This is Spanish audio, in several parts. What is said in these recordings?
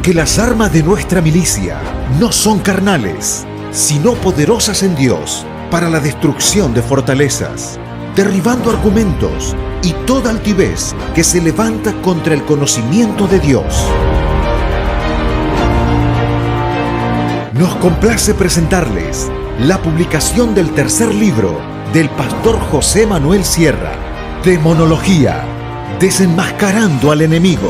Porque las armas de nuestra milicia no son carnales, sino poderosas en Dios para la destrucción de fortalezas, derribando argumentos y toda altivez que se levanta contra el conocimiento de Dios. Nos complace presentarles la publicación del tercer libro del pastor José Manuel Sierra, Demonología, desenmascarando al enemigo.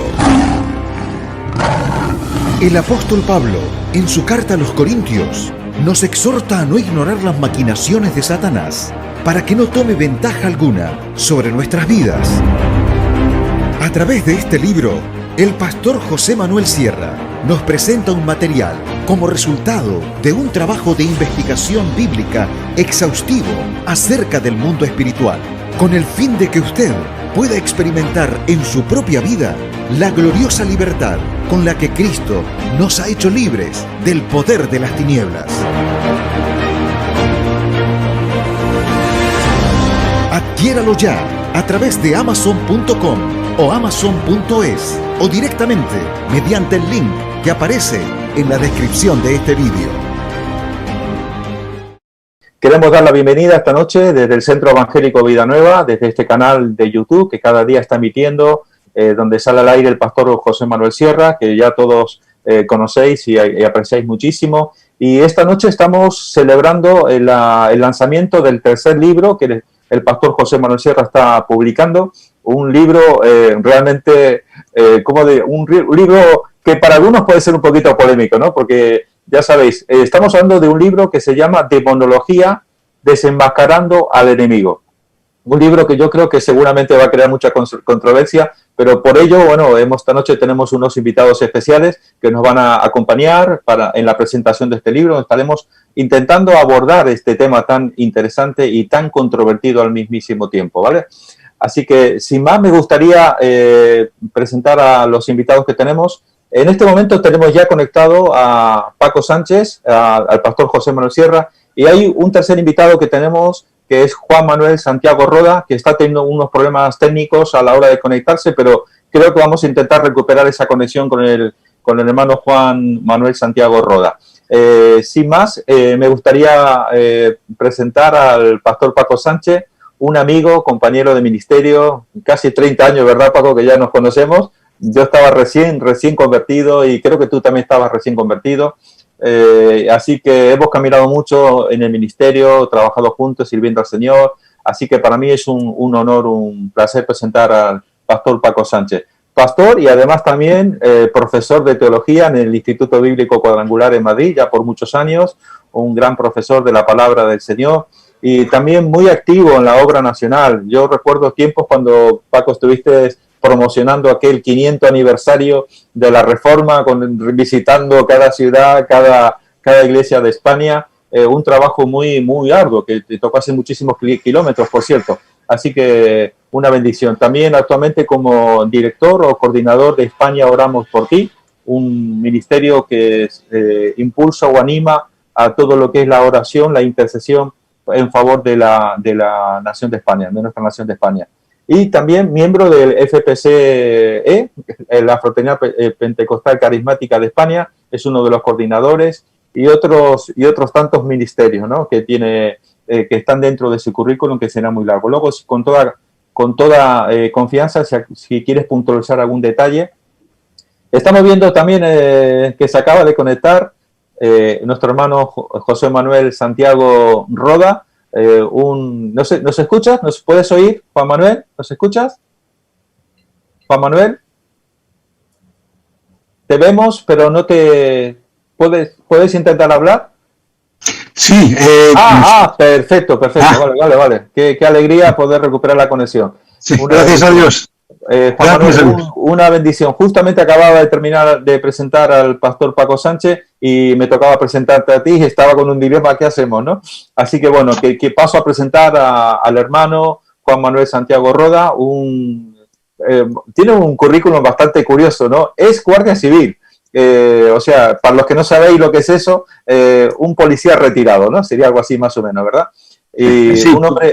El apóstol Pablo, en su carta a los Corintios, nos exhorta a no ignorar las maquinaciones de Satanás para que no tome ventaja alguna sobre nuestras vidas. A través de este libro, el pastor José Manuel Sierra nos presenta un material como resultado de un trabajo de investigación bíblica exhaustivo acerca del mundo espiritual, con el fin de que usted pueda experimentar en su propia vida la gloriosa libertad con la que Cristo nos ha hecho libres del poder de las tinieblas. Adquiéralo ya a través de Amazon.com o Amazon.es o directamente mediante el link que aparece en la descripción de este vídeo. Queremos dar la bienvenida esta noche desde el Centro Evangélico Vida Nueva, desde este canal de YouTube que cada día está emitiendo, donde sale al aire el pastor José Manuel Sierra, que ya todos conocéis y apreciáis muchísimo. Y esta noche estamos celebrando el lanzamiento del tercer libro que el pastor José Manuel Sierra está publicando. Un libro realmente, un libro que para algunos puede ser un poquito polémico, ¿no? Porque ya sabéis, estamos hablando de un libro que se llama Demonología, desenmascarando al enemigo. Un libro que yo creo que seguramente va a crear mucha controversia, pero por ello, bueno, esta noche tenemos unos invitados especiales que nos van a acompañar en la presentación de este libro. Estaremos intentando abordar este tema tan interesante y tan controvertido al mismísimo tiempo, ¿vale? Así que, sin más, me gustaría presentar a los invitados que tenemos. En este momento tenemos ya conectado a Paco Sánchez, al pastor José Manuel Sierra, y hay un tercer invitado que tenemos, que es Juan Manuel Santiago Roda, que está teniendo unos problemas técnicos a la hora de conectarse, pero creo que vamos a intentar recuperar esa conexión con el hermano Juan Manuel Santiago Roda. Sin más, me gustaría presentar al pastor Paco Sánchez, un amigo, compañero de ministerio, casi 30 años, ¿verdad, Paco? Que ya nos conocemos. Yo estaba recién convertido y creo que tú también estabas recién convertido. Así que hemos caminado mucho en el ministerio, trabajado juntos, sirviendo al Señor. Así que para mí es un honor, un placer presentar al pastor Paco Sánchez. Pastor y además también profesor de teología en el Instituto Bíblico Cuadrangular en Madrid, ya por muchos años, un gran profesor de la palabra del Señor. Y también muy activo en la obra nacional. Yo recuerdo tiempos cuando, Paco, estuviste promocionando aquel 500 aniversario de la Reforma, visitando cada ciudad, cada iglesia de España. Un trabajo muy, muy arduo, que te tocó hacer muchísimos kilómetros, por cierto. Así que una bendición. También actualmente como director o coordinador de España Oramos por Ti, un ministerio que impulsa o anima a todo lo que es la oración, la intercesión en favor de la nación de España, de nuestra nación de España. Y también miembro del FPCE, la Fraternidad Pentecostal Carismática de España, es uno de los coordinadores y otros tantos ministerios, ¿no? que están dentro de su currículum, que será muy largo. Luego, con toda confianza, si quieres puntualizar algún detalle. Estamos viendo también que se acaba de conectar nuestro hermano José Manuel Santiago Roda. ¿Nos escuchas? ¿Nos puedes oír, Juan Manuel? ¿Nos escuchas? Juan Manuel, te vemos, pero no te... ¿Puedes intentar hablar? Sí. Perfecto. Vale. Qué alegría poder recuperar la conexión. Sí, gracias a Dios. Juan Manuel, una bendición. Justamente acababa de terminar de presentar al pastor Paco Sánchez y me tocaba presentarte a ti y estaba con un dilema, ¿qué hacemos, no? Así que bueno, que paso a presentar al hermano Juan Manuel Santiago Roda. Tiene un currículum bastante curioso, ¿no? Es guardia civil. O sea, para los que no sabéis lo que es eso, un policía retirado, ¿no? Sería algo así más o menos, ¿verdad? Y Sí.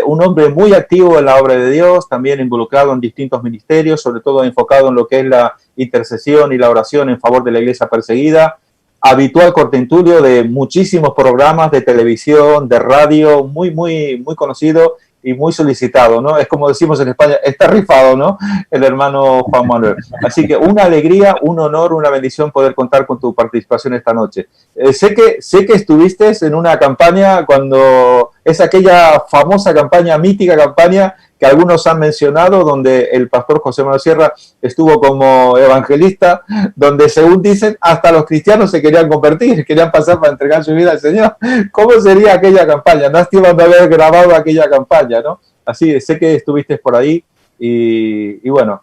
un hombre muy activo en la obra de Dios, también involucrado en distintos ministerios, sobre todo enfocado en lo que es la intercesión y la oración en favor de la iglesia perseguida. Habitual cortentulio de muchísimos programas de televisión, de radio, muy conocido y muy solicitado, ¿no? Es como decimos en España, está rifado, ¿no? El hermano Juan Manuel. Así que una alegría, un honor, una bendición poder contar con tu participación esta noche. Sé que estuviste en una campaña cuando es aquella famosa campaña, mítica campaña que algunos han mencionado, donde el pastor José Manuel Sierra estuvo como evangelista, donde según dicen, hasta los cristianos se querían convertir, querían pasar para entregar su vida al Señor. ¿Cómo sería aquella campaña? Lástima de haber grabado aquella campaña, ¿no? Así, sé que estuviste por ahí y bueno,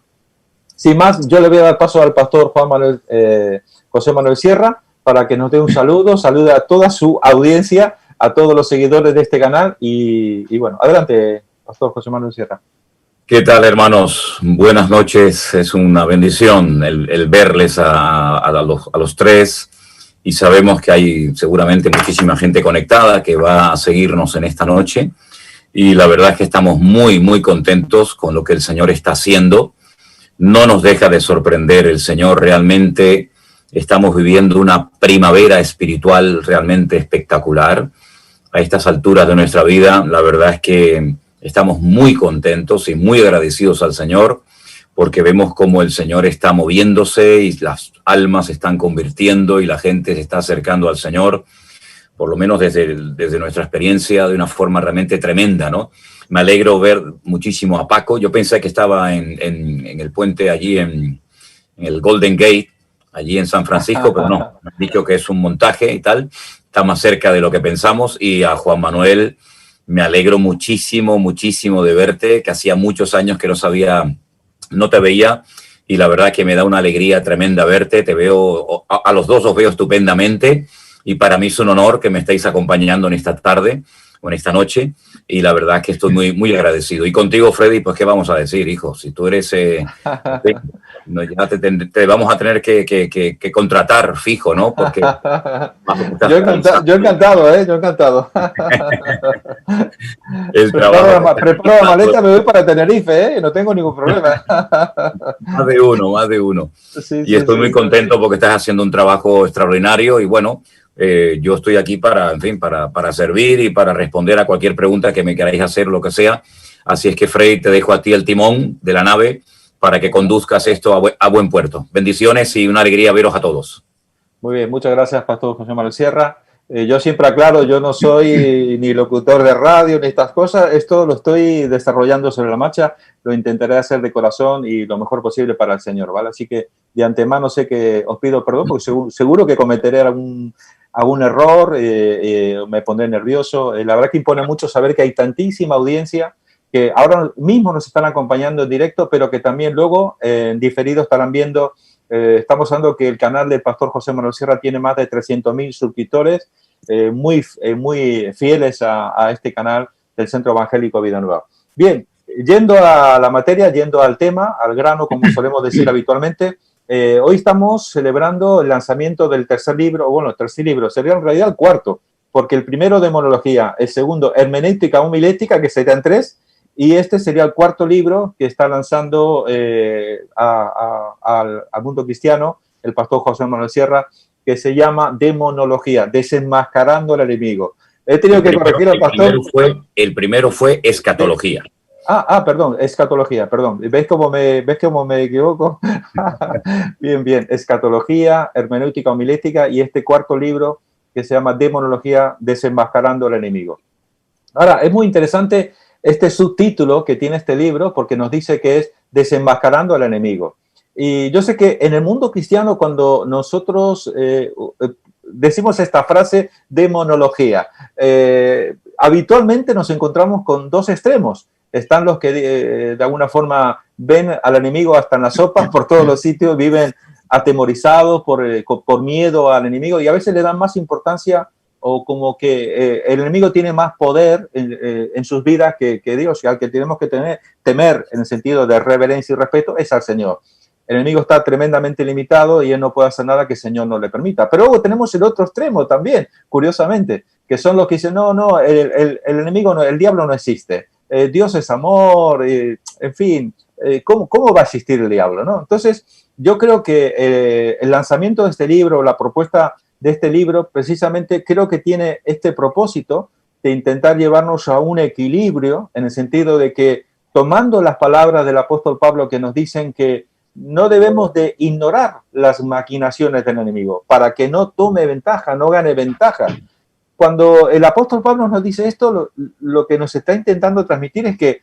sin más, yo le voy a dar paso al pastor José Manuel Sierra para que nos dé un saludo, salude a toda su audiencia, a todos los seguidores de este canal y bueno, adelante, pastor José Manuel Sierra. ¿Qué tal, hermanos? Buenas noches. Es una bendición el verles a los tres y sabemos que hay seguramente muchísima gente conectada que va a seguirnos en esta noche y la verdad es que estamos muy contentos con lo que el Señor está haciendo. No nos deja de sorprender el Señor. Realmente estamos viviendo una primavera espiritual realmente espectacular. A estas alturas de nuestra vida, la verdad es que estamos muy contentos y muy agradecidos al Señor porque vemos cómo el Señor está moviéndose y las almas se están convirtiendo y la gente se está acercando al Señor, por lo menos desde nuestra experiencia, de una forma realmente tremenda, ¿no? Me alegro ver muchísimo a Paco. Yo pensé que estaba en el puente allí en el Golden Gate, allí en San Francisco, pero no, me han dicho que es un montaje y tal. Está más cerca de lo que pensamos. Y a Juan Manuel, me alegro muchísimo de verte, que hacía muchos años que no te veía, y la verdad que me da una alegría tremenda verte. Te veo, a los dos os veo estupendamente, y para mí es un honor que me estéis acompañando en esta tarde o en esta noche, y la verdad que estoy muy agradecido. Y contigo, Freddy, pues qué vamos a decir, hijo, si tú eres... ya te vamos a tener que contratar fijo, ¿no? Porque yo encantado. Preparo la maleta, me voy para Tenerife, no tengo ningún problema. Más de uno. Sí, estoy muy contento porque estás haciendo un trabajo extraordinario y bueno, yo estoy aquí para servir y para responder a cualquier pregunta que me queráis hacer, lo que sea. Así es que, Freddy, te dejo a ti el timón de la nave para que conduzcas esto a buen puerto. Bendiciones y una alegría veros a todos. Muy bien, muchas gracias, pastor José Manuel Sierra. Yo siempre aclaro, yo no soy ni locutor de radio ni estas cosas, esto lo estoy desarrollando sobre la marcha, lo intentaré hacer de corazón y lo mejor posible para el Señor, ¿vale? Así que de antemano sé que os pido perdón porque seguro que cometeré algún error, me pondré nervioso. La verdad que impone mucho saber que hay tantísima audiencia que ahora mismo nos están acompañando en directo, pero que también luego en diferido estarán viendo. Estamos hablando que el canal del pastor José Manuel Sierra tiene más de 300.000 suscriptores, muy fieles a este canal del Centro Evangélico Vida Nueva. Bien, yendo a la materia, yendo al tema, al grano, como solemos decir habitualmente, hoy estamos celebrando el lanzamiento del tercer libro, sería en realidad el cuarto, porque el primero demonología, el segundo hermenéutica homilética, que serían 3, y este sería el cuarto libro que está lanzando al mundo cristiano el pastor José Manuel Sierra, que se llama Demonología, desenmascarando al enemigo. He tenido que corregir al pastor. El primero fue escatología. Perdón, escatología, perdón. ¿Ves cómo me equivoco? Bien, escatología, hermenéutica homilética y este cuarto libro que se llama Demonología, desenmascarando al enemigo. Ahora, es muy interesante este subtítulo que tiene este libro porque nos dice que es desenmascarando al enemigo. Y yo sé que en el mundo cristiano cuando nosotros decimos esta frase demonología, habitualmente nos encontramos con dos extremos. Están los que de alguna forma ven al enemigo hasta en las sopas, por todos los sitios, viven atemorizados por miedo al enemigo y a veces le dan más importancia o como que el enemigo tiene más poder en sus vidas que Dios, y al que tenemos que temer en el sentido de reverencia y respeto es al Señor. El enemigo está tremendamente limitado y él no puede hacer nada que el Señor no le permita. Pero luego tenemos el otro extremo también, curiosamente, que son los que dicen, no, el enemigo, no, el diablo no existe, Dios es amor, en fin, ¿cómo va a existir el diablo, ¿no? Entonces, yo creo que el lanzamiento de este libro, la propuesta de este libro, precisamente creo que tiene este propósito de intentar llevarnos a un equilibrio, en el sentido de que, tomando las palabras del apóstol Pablo que nos dicen que no debemos de ignorar las maquinaciones del enemigo para que no tome ventaja, no gane ventaja. Cuando el apóstol Pablo nos dice esto, lo que nos está intentando transmitir es que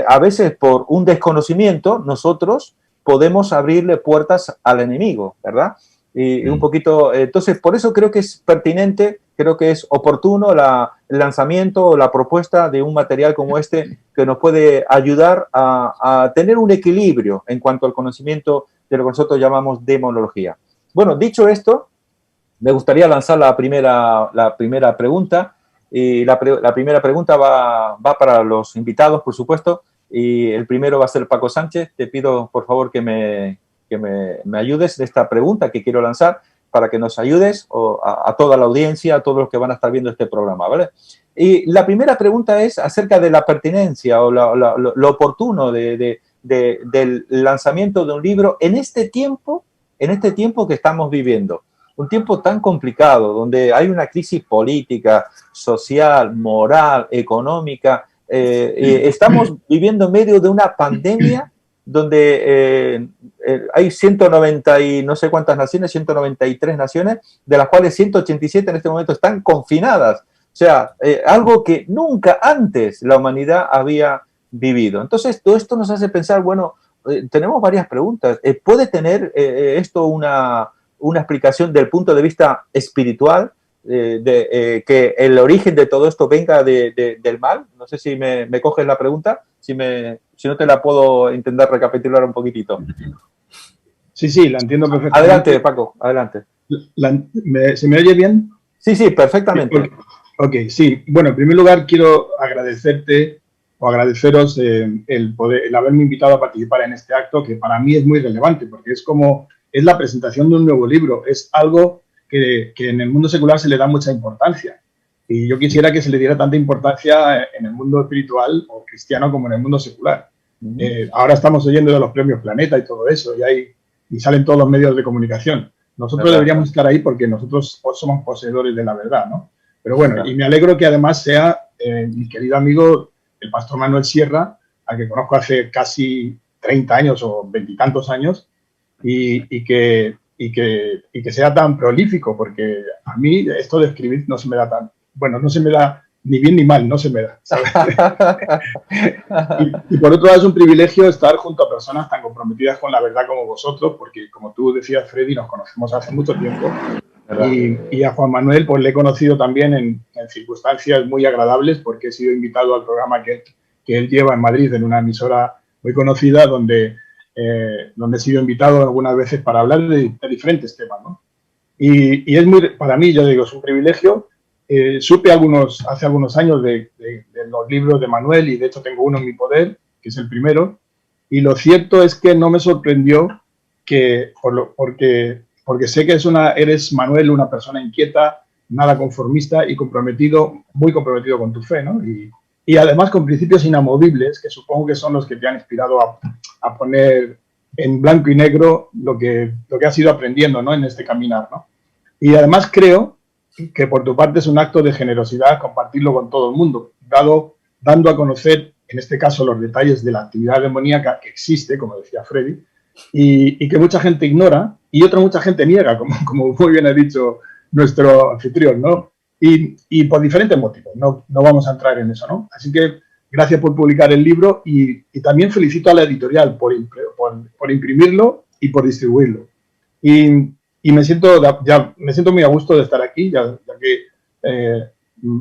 a veces por un desconocimiento nosotros podemos abrirle puertas al enemigo, ¿verdad? Y un poquito, entonces por eso creo que es pertinente, creo que es oportuno el lanzamiento o la propuesta de un material como este que nos puede ayudar a tener un equilibrio en cuanto al conocimiento de lo que nosotros llamamos demonología. Bueno, dicho esto, me gustaría lanzar la primera pregunta, y la primera pregunta va para los invitados, por supuesto, y el primero va a ser Paco Sánchez. Te pido, por favor, que me ayudes de esta pregunta que quiero lanzar, para que nos ayudes a toda la audiencia, a todos los que van a estar viendo este programa, ¿vale? Y la primera pregunta es acerca de la pertinencia o lo oportuno del lanzamiento de un libro en este tiempo que estamos viviendo. Un tiempo tan complicado, donde hay una crisis política, social, moral, económica. Estamos viviendo en medio de una pandemia donde hay 190 y no sé cuántas naciones, 193 naciones, de las cuales 187 en este momento están confinadas. O sea, algo que nunca antes la humanidad había vivido. Entonces, todo esto nos hace pensar, bueno, tenemos varias preguntas. ¿Puede tener esto una explicación del punto de vista espiritual, que el origen de todo esto venga del mal? No sé si me coges la pregunta, si no te la puedo intentar recapitular un poquitito. Sí, la entiendo perfectamente. Adelante, Paco, adelante. ¿Se me oye bien? Sí, perfectamente. Ok, sí. Bueno, en primer lugar quiero agradeceros el haberme invitado a participar en este acto, que para mí es muy relevante, porque es la presentación de un nuevo libro, es algo que en el mundo secular se le da mucha importancia. Y yo quisiera que se le diera tanta importancia en el mundo espiritual o cristiano como en el mundo secular. Ahora estamos oyendo de los premios Planeta y todo eso, y salen todos los medios de comunicación. Nosotros deberíamos estar ahí porque nosotros somos poseedores de la verdad, ¿no? Pero bueno, y me alegro que además sea mi querido amigo, el pastor Manuel Sierra, al que conozco hace casi 30 años o 20 y tantos años, y que sea tan prolífico, porque a mí esto de escribir no se me da tan... Bueno, no se me da ni bien ni mal, no se me da, ¿sabes? y por otro lado es un privilegio estar junto a personas tan comprometidas con la verdad como vosotros, porque como tú decías, Freddy, nos conocemos hace mucho tiempo, y a Juan Manuel pues le he conocido también en circunstancias muy agradables, porque he sido invitado al programa que él lleva en Madrid, en una emisora muy conocida, donde he sido invitado algunas veces para hablar de diferentes temas, ¿no? Y es para mí, yo digo, es un privilegio. Supe hace algunos años de los libros de Manuel, y de hecho tengo uno en mi poder, que es el primero, y lo cierto es que no me sorprendió porque sé que eres, Manuel, una persona inquieta, nada conformista y muy comprometido con tu fe, ¿no? Y además con principios inamovibles, que supongo que son los que te han inspirado a poner en blanco y negro lo que has ido aprendiendo, ¿no? En este caminar, ¿no? Y además creo que por tu parte es un acto de generosidad compartirlo con todo el mundo, dando a conocer, en este caso, los detalles de la actividad demoníaca que existe, como decía Freddy, y que mucha gente ignora y mucha gente niega, como muy bien ha dicho nuestro anfitrión, ¿no? Y por diferentes motivos, no vamos a entrar en eso, ¿no? Así que gracias por publicar el libro, y también felicito a la editorial por imprimirlo y por distribuirlo. Y me siento muy a gusto de estar aquí, ya que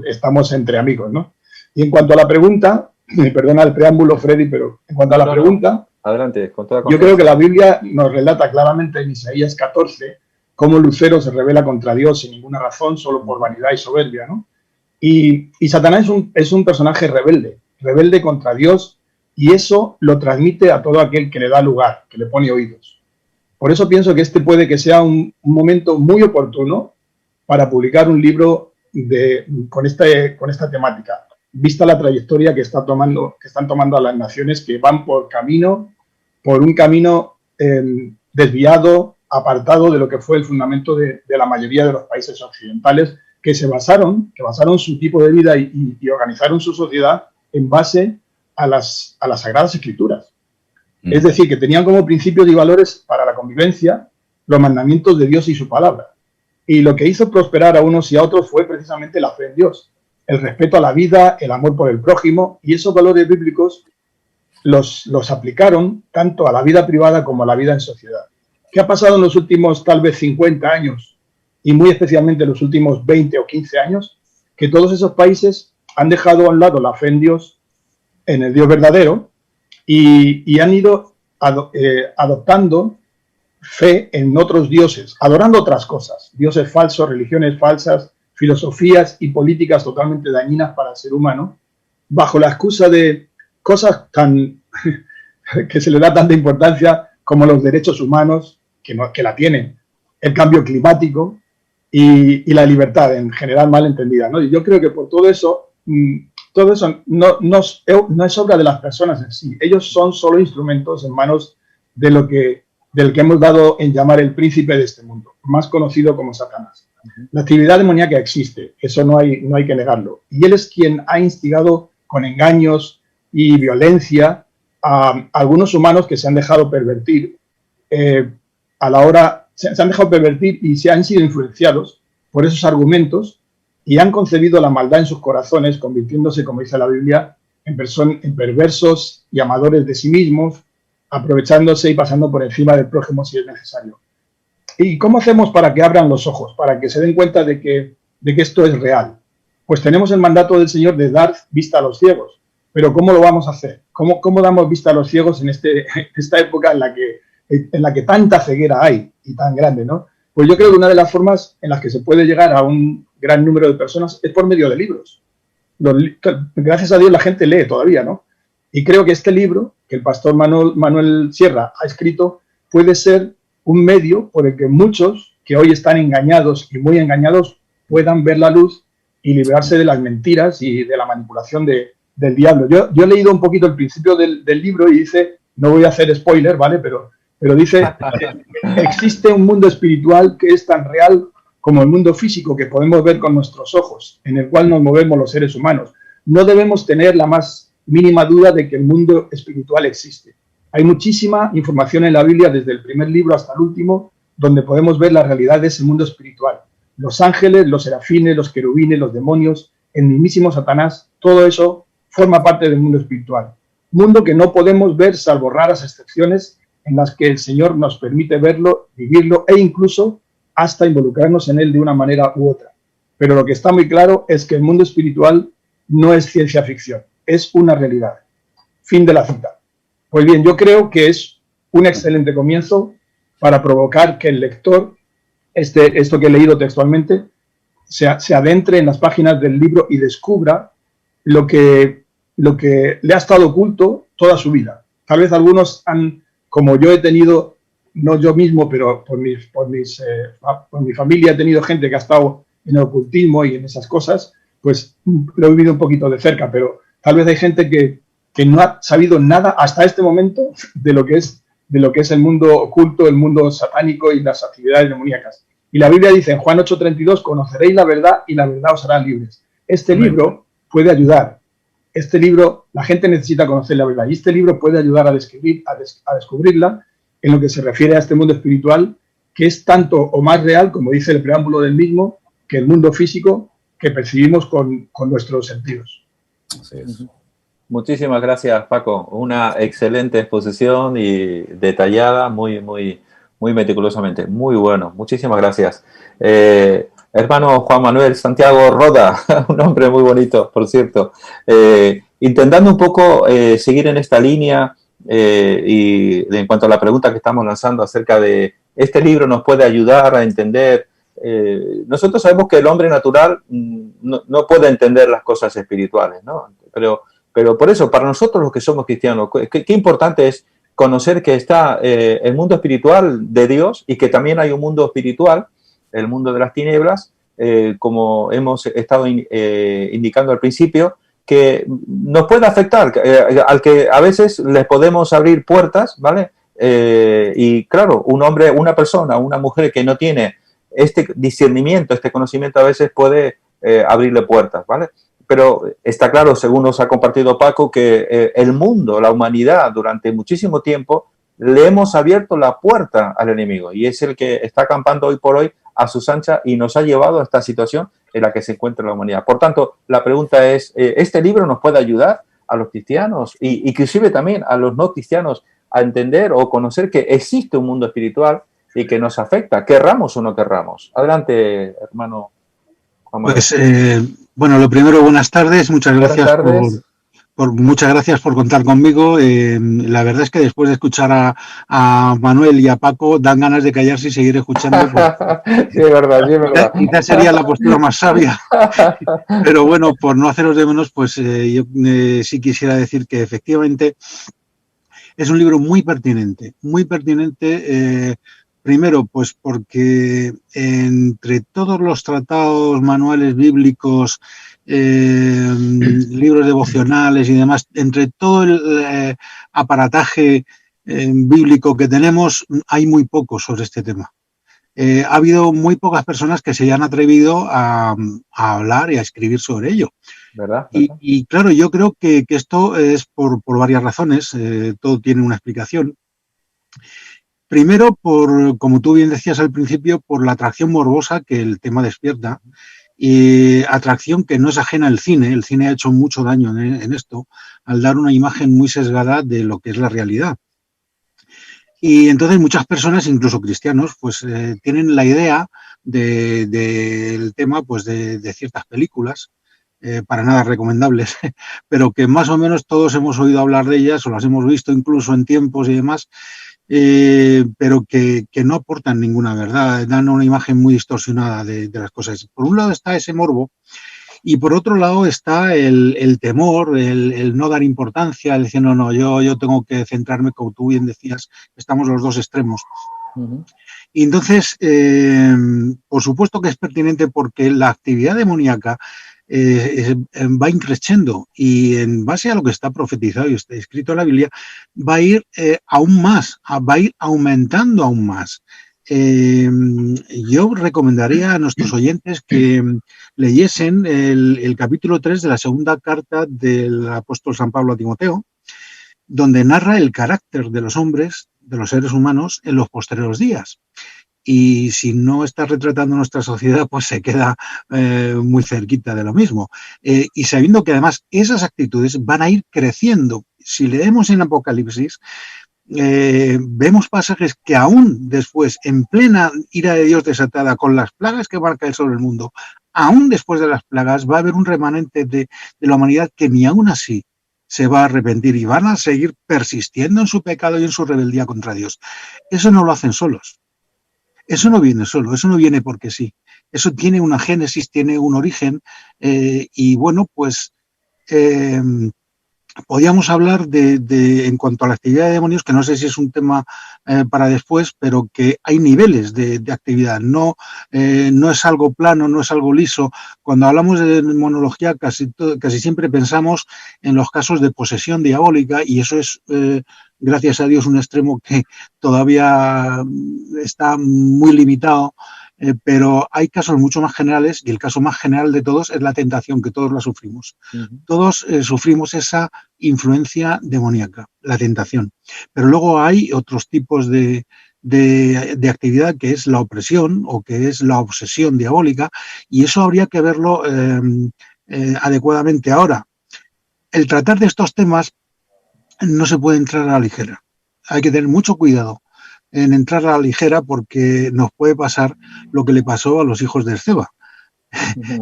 estamos entre amigos, ¿no? Y en cuanto a la pregunta, perdona el preámbulo, Freddy, pero en cuanto a la pregunta, adelante, con toda yo creo que la Biblia nos relata claramente en Isaías 14 cómo Lucero se rebela contra Dios sin ninguna razón, solo por vanidad y soberbia, ¿no? Y Satanás es un personaje rebelde contra Dios, y eso lo transmite a todo aquel que le da lugar, que le pone oídos. Por eso pienso que este puede que sea un momento muy oportuno para publicar un libro con esta temática, vista la trayectoria que están tomando a las naciones que van por un camino desviado, apartado de lo que fue el fundamento de la mayoría de los países occidentales, que basaron su tipo de vida y organizaron su sociedad en base a las Sagradas Escrituras. Es decir, que tenían como principios y valores para la convivencia los mandamientos de Dios y su palabra. Y lo que hizo prosperar a unos y a otros fue precisamente la fe en Dios, el respeto a la vida, el amor por el prójimo, y esos valores bíblicos los aplicaron tanto a la vida privada como a la vida en sociedad. ¿Qué ha pasado en los últimos tal vez 50 años y muy especialmente en los últimos 20 o 15 años? Que todos esos países han dejado a un lado la fe en Dios, en el Dios verdadero, y han ido adoptando fe en otros dioses, adorando otras cosas, dioses falsos, religiones falsas, filosofías y políticas totalmente dañinas para el ser humano, bajo la excusa de cosas que se le da tanta importancia como los derechos humanos, que la tienen, el cambio climático y la libertad en general mal entendida, ¿no? Y yo creo que por todo eso no es obra de las personas en sí. Ellos son solo instrumentos en manos del que hemos dado en llamar el príncipe de este mundo, más conocido como Satanás. La actividad demoníaca existe, eso no hay que negarlo. Y él es quien ha instigado con engaños y violencia a algunos humanos que se han dejado pervertir se han dejado pervertir y se han sido influenciados por esos argumentos y han concebido la maldad en sus corazones, convirtiéndose, como dice la Biblia, en perversos y amadores de sí mismos, aprovechándose y pasando por encima del prójimo si es necesario. ¿Y cómo hacemos para que abran los ojos, para que se den cuenta de que esto es real? Pues tenemos el mandato del Señor de dar vista a los ciegos. Pero ¿cómo lo vamos a hacer? ¿Cómo damos vista a los ciegos en esta época en la que tanta ceguera hay y tan grande, ¿no? Pues yo creo que una de las formas en las que se puede llegar a un gran número de personas es por medio de libros. Gracias a Dios la gente lee todavía, ¿no? Y creo que este libro que el pastor Manuel Sierra ha escrito puede ser un medio por el que muchos que hoy están engañados y muy engañados puedan ver la luz y librarse de las mentiras y de la manipulación del diablo. Yo he leído un poquito el principio del libro y dice, no voy a hacer spoiler, ¿vale? Pero dice, existe un mundo espiritual que es tan real como el mundo físico que podemos ver con nuestros ojos, en el cual nos movemos los seres humanos. No debemos tener la más mínima duda de que el mundo espiritual existe. Hay muchísima información en la Biblia, desde el primer libro hasta el último, donde podemos ver la realidad de ese mundo espiritual. Los ángeles, los serafines, los querubines, los demonios, el mismísimo Satanás, todo eso forma parte del mundo espiritual. Mundo que no podemos ver salvo raras excepciones en las que el Señor nos permite verlo, vivirlo e incluso hasta involucrarnos en él de una manera u otra. Pero lo que está muy claro es que el mundo espiritual no es ciencia ficción, es una realidad. Fin de la cita. Pues bien, yo creo que es un excelente comienzo para provocar que el lector, esto que he leído textualmente, se adentre en las páginas del libro y descubra lo que le ha estado oculto toda su vida. Tal vez algunos como yo he tenido, no yo mismo, pero por mi familia he tenido gente que ha estado en el ocultismo y en esas cosas, pues lo he vivido un poquito de cerca, pero tal vez hay gente que no ha sabido nada hasta este momento de lo que es el mundo oculto, el mundo satánico y las actividades demoníacas. Y la Biblia dice en Juan 8:32, conoceréis la verdad y la verdad os hará libres. Este libro puede ayudar. Este libro, la gente necesita conocer la verdad y este libro puede ayudar a descubrirla en lo que se refiere a este mundo espiritual, que es tanto o más real, como dice el preámbulo del mismo, que el mundo físico que percibimos con nuestros sentidos. Así es. Muchísimas gracias, Paco. Una excelente exposición y detallada, muy meticulosamente. Muy bueno. Muchísimas gracias. Hermano Juan Manuel Santiago Roda, un nombre muy bonito, por cierto. Intentando un poco seguir en esta línea y en cuanto a la pregunta que estamos lanzando acerca de este libro nos puede ayudar a entender. Nosotros sabemos que el hombre natural no puede entender las cosas espirituales, ¿no? Pero por eso, para nosotros los que somos cristianos, qué importante es conocer que está el mundo espiritual de Dios y que también hay un mundo espiritual, el mundo de las tinieblas, como hemos estado indicando al principio, que nos puede afectar, al que a veces les podemos abrir puertas, ¿vale? Y claro, un hombre, una persona, una mujer que no tiene este discernimiento, este conocimiento, a veces puede abrirle puertas, ¿vale? Pero está claro, según nos ha compartido Paco, que el mundo, la humanidad, durante muchísimo tiempo, le hemos abierto la puerta al enemigo y es el que está acampando hoy por hoy a sus anchas y nos ha llevado a esta situación en la que se encuentra la humanidad. Por tanto, la pregunta es, ¿este libro nos puede ayudar a los cristianos y inclusive también a los no cristianos a entender o conocer que existe un mundo espiritual y que nos afecta, querramos o no querramos? Adelante, hermano Juan Manuel. Pues, bueno, lo primero, buenas tardes. Muchas gracias muchas gracias por contar conmigo. La verdad es que después de escuchar a Manuel y a Paco, dan ganas de callarse y seguir escuchando. Sí, es verdad, sí, es verdad. Quizás sería la postura más sabia. Pero bueno, por no haceros de menos, pues yo sí quisiera decir que efectivamente es un libro muy pertinente. Muy pertinente, primero, pues porque entre todos los tratados, manuales bíblicos, libros devocionales y demás, entre todo el aparataje bíblico que tenemos, hay muy poco sobre este tema. Ha habido muy pocas personas que se hayan atrevido a hablar y a escribir sobre ello. ¿Verdad? Y claro, yo creo que esto es por varias razones, todo tiene una explicación. Primero, como tú bien decías al principio, por la atracción morbosa que el tema despierta, y atracción que no es ajena al cine. El cine ha hecho mucho daño en esto, al dar una imagen muy sesgada de lo que es la realidad. Y entonces muchas personas, incluso cristianos, pues tienen la idea del tema pues de ciertas películas, para nada recomendables, pero que más o menos todos hemos oído hablar de ellas o las hemos visto incluso en tiempos y demás, pero que no aportan ninguna verdad, dan una imagen muy distorsionada de las cosas. Por un lado está ese morbo y por otro lado está el temor, el no dar importancia, el decir, no, yo tengo que centrarme, como tú bien decías, estamos los dos extremos. Uh-huh. Y entonces, por supuesto que es pertinente porque la actividad demoníaca va increciendo y en base a lo que está profetizado y está escrito en la Biblia, va a ir aún más, va a ir aumentando aún más. Yo recomendaría a nuestros oyentes que leyesen el capítulo 3 de la segunda carta del apóstol San Pablo a Timoteo, donde narra el carácter de los hombres, de los seres humanos, en los posteriores días. Y si no está retratando nuestra sociedad, pues se queda muy cerquita de lo mismo. Y sabiendo que además esas actitudes van a ir creciendo. Si leemos en Apocalipsis, vemos pasajes que aún después, en plena ira de Dios desatada, con las plagas que van a caer sobre el mundo, aún después de las plagas va a haber un remanente de la humanidad que ni aún así se va a arrepentir y van a seguir persistiendo en su pecado y en su rebeldía contra Dios. Eso no lo hacen solos. Eso no viene solo, eso no viene porque sí. Eso tiene una génesis, tiene un origen y bueno, pues podíamos hablar en cuanto a la actividad de demonios, que no sé si es un tema para después, pero que hay niveles de actividad. No es algo plano, no es algo liso. Cuando hablamos de demonología casi siempre pensamos en los casos de posesión diabólica y eso es, gracias a Dios, un extremo que todavía está muy limitado. Pero hay casos mucho más generales y el caso más general de todos es la tentación, que todos la sufrimos. Uh-huh. Todos sufrimos esa influencia demoníaca, la tentación. Pero luego hay otros tipos de actividad que es la opresión o que es la obsesión diabólica y eso habría que verlo adecuadamente. Ahora, el tratar de estos temas no se puede entrar a la ligera. Hay que tener mucho cuidado en entrar a la ligera porque nos puede pasar lo que le pasó a los hijos de Esceva,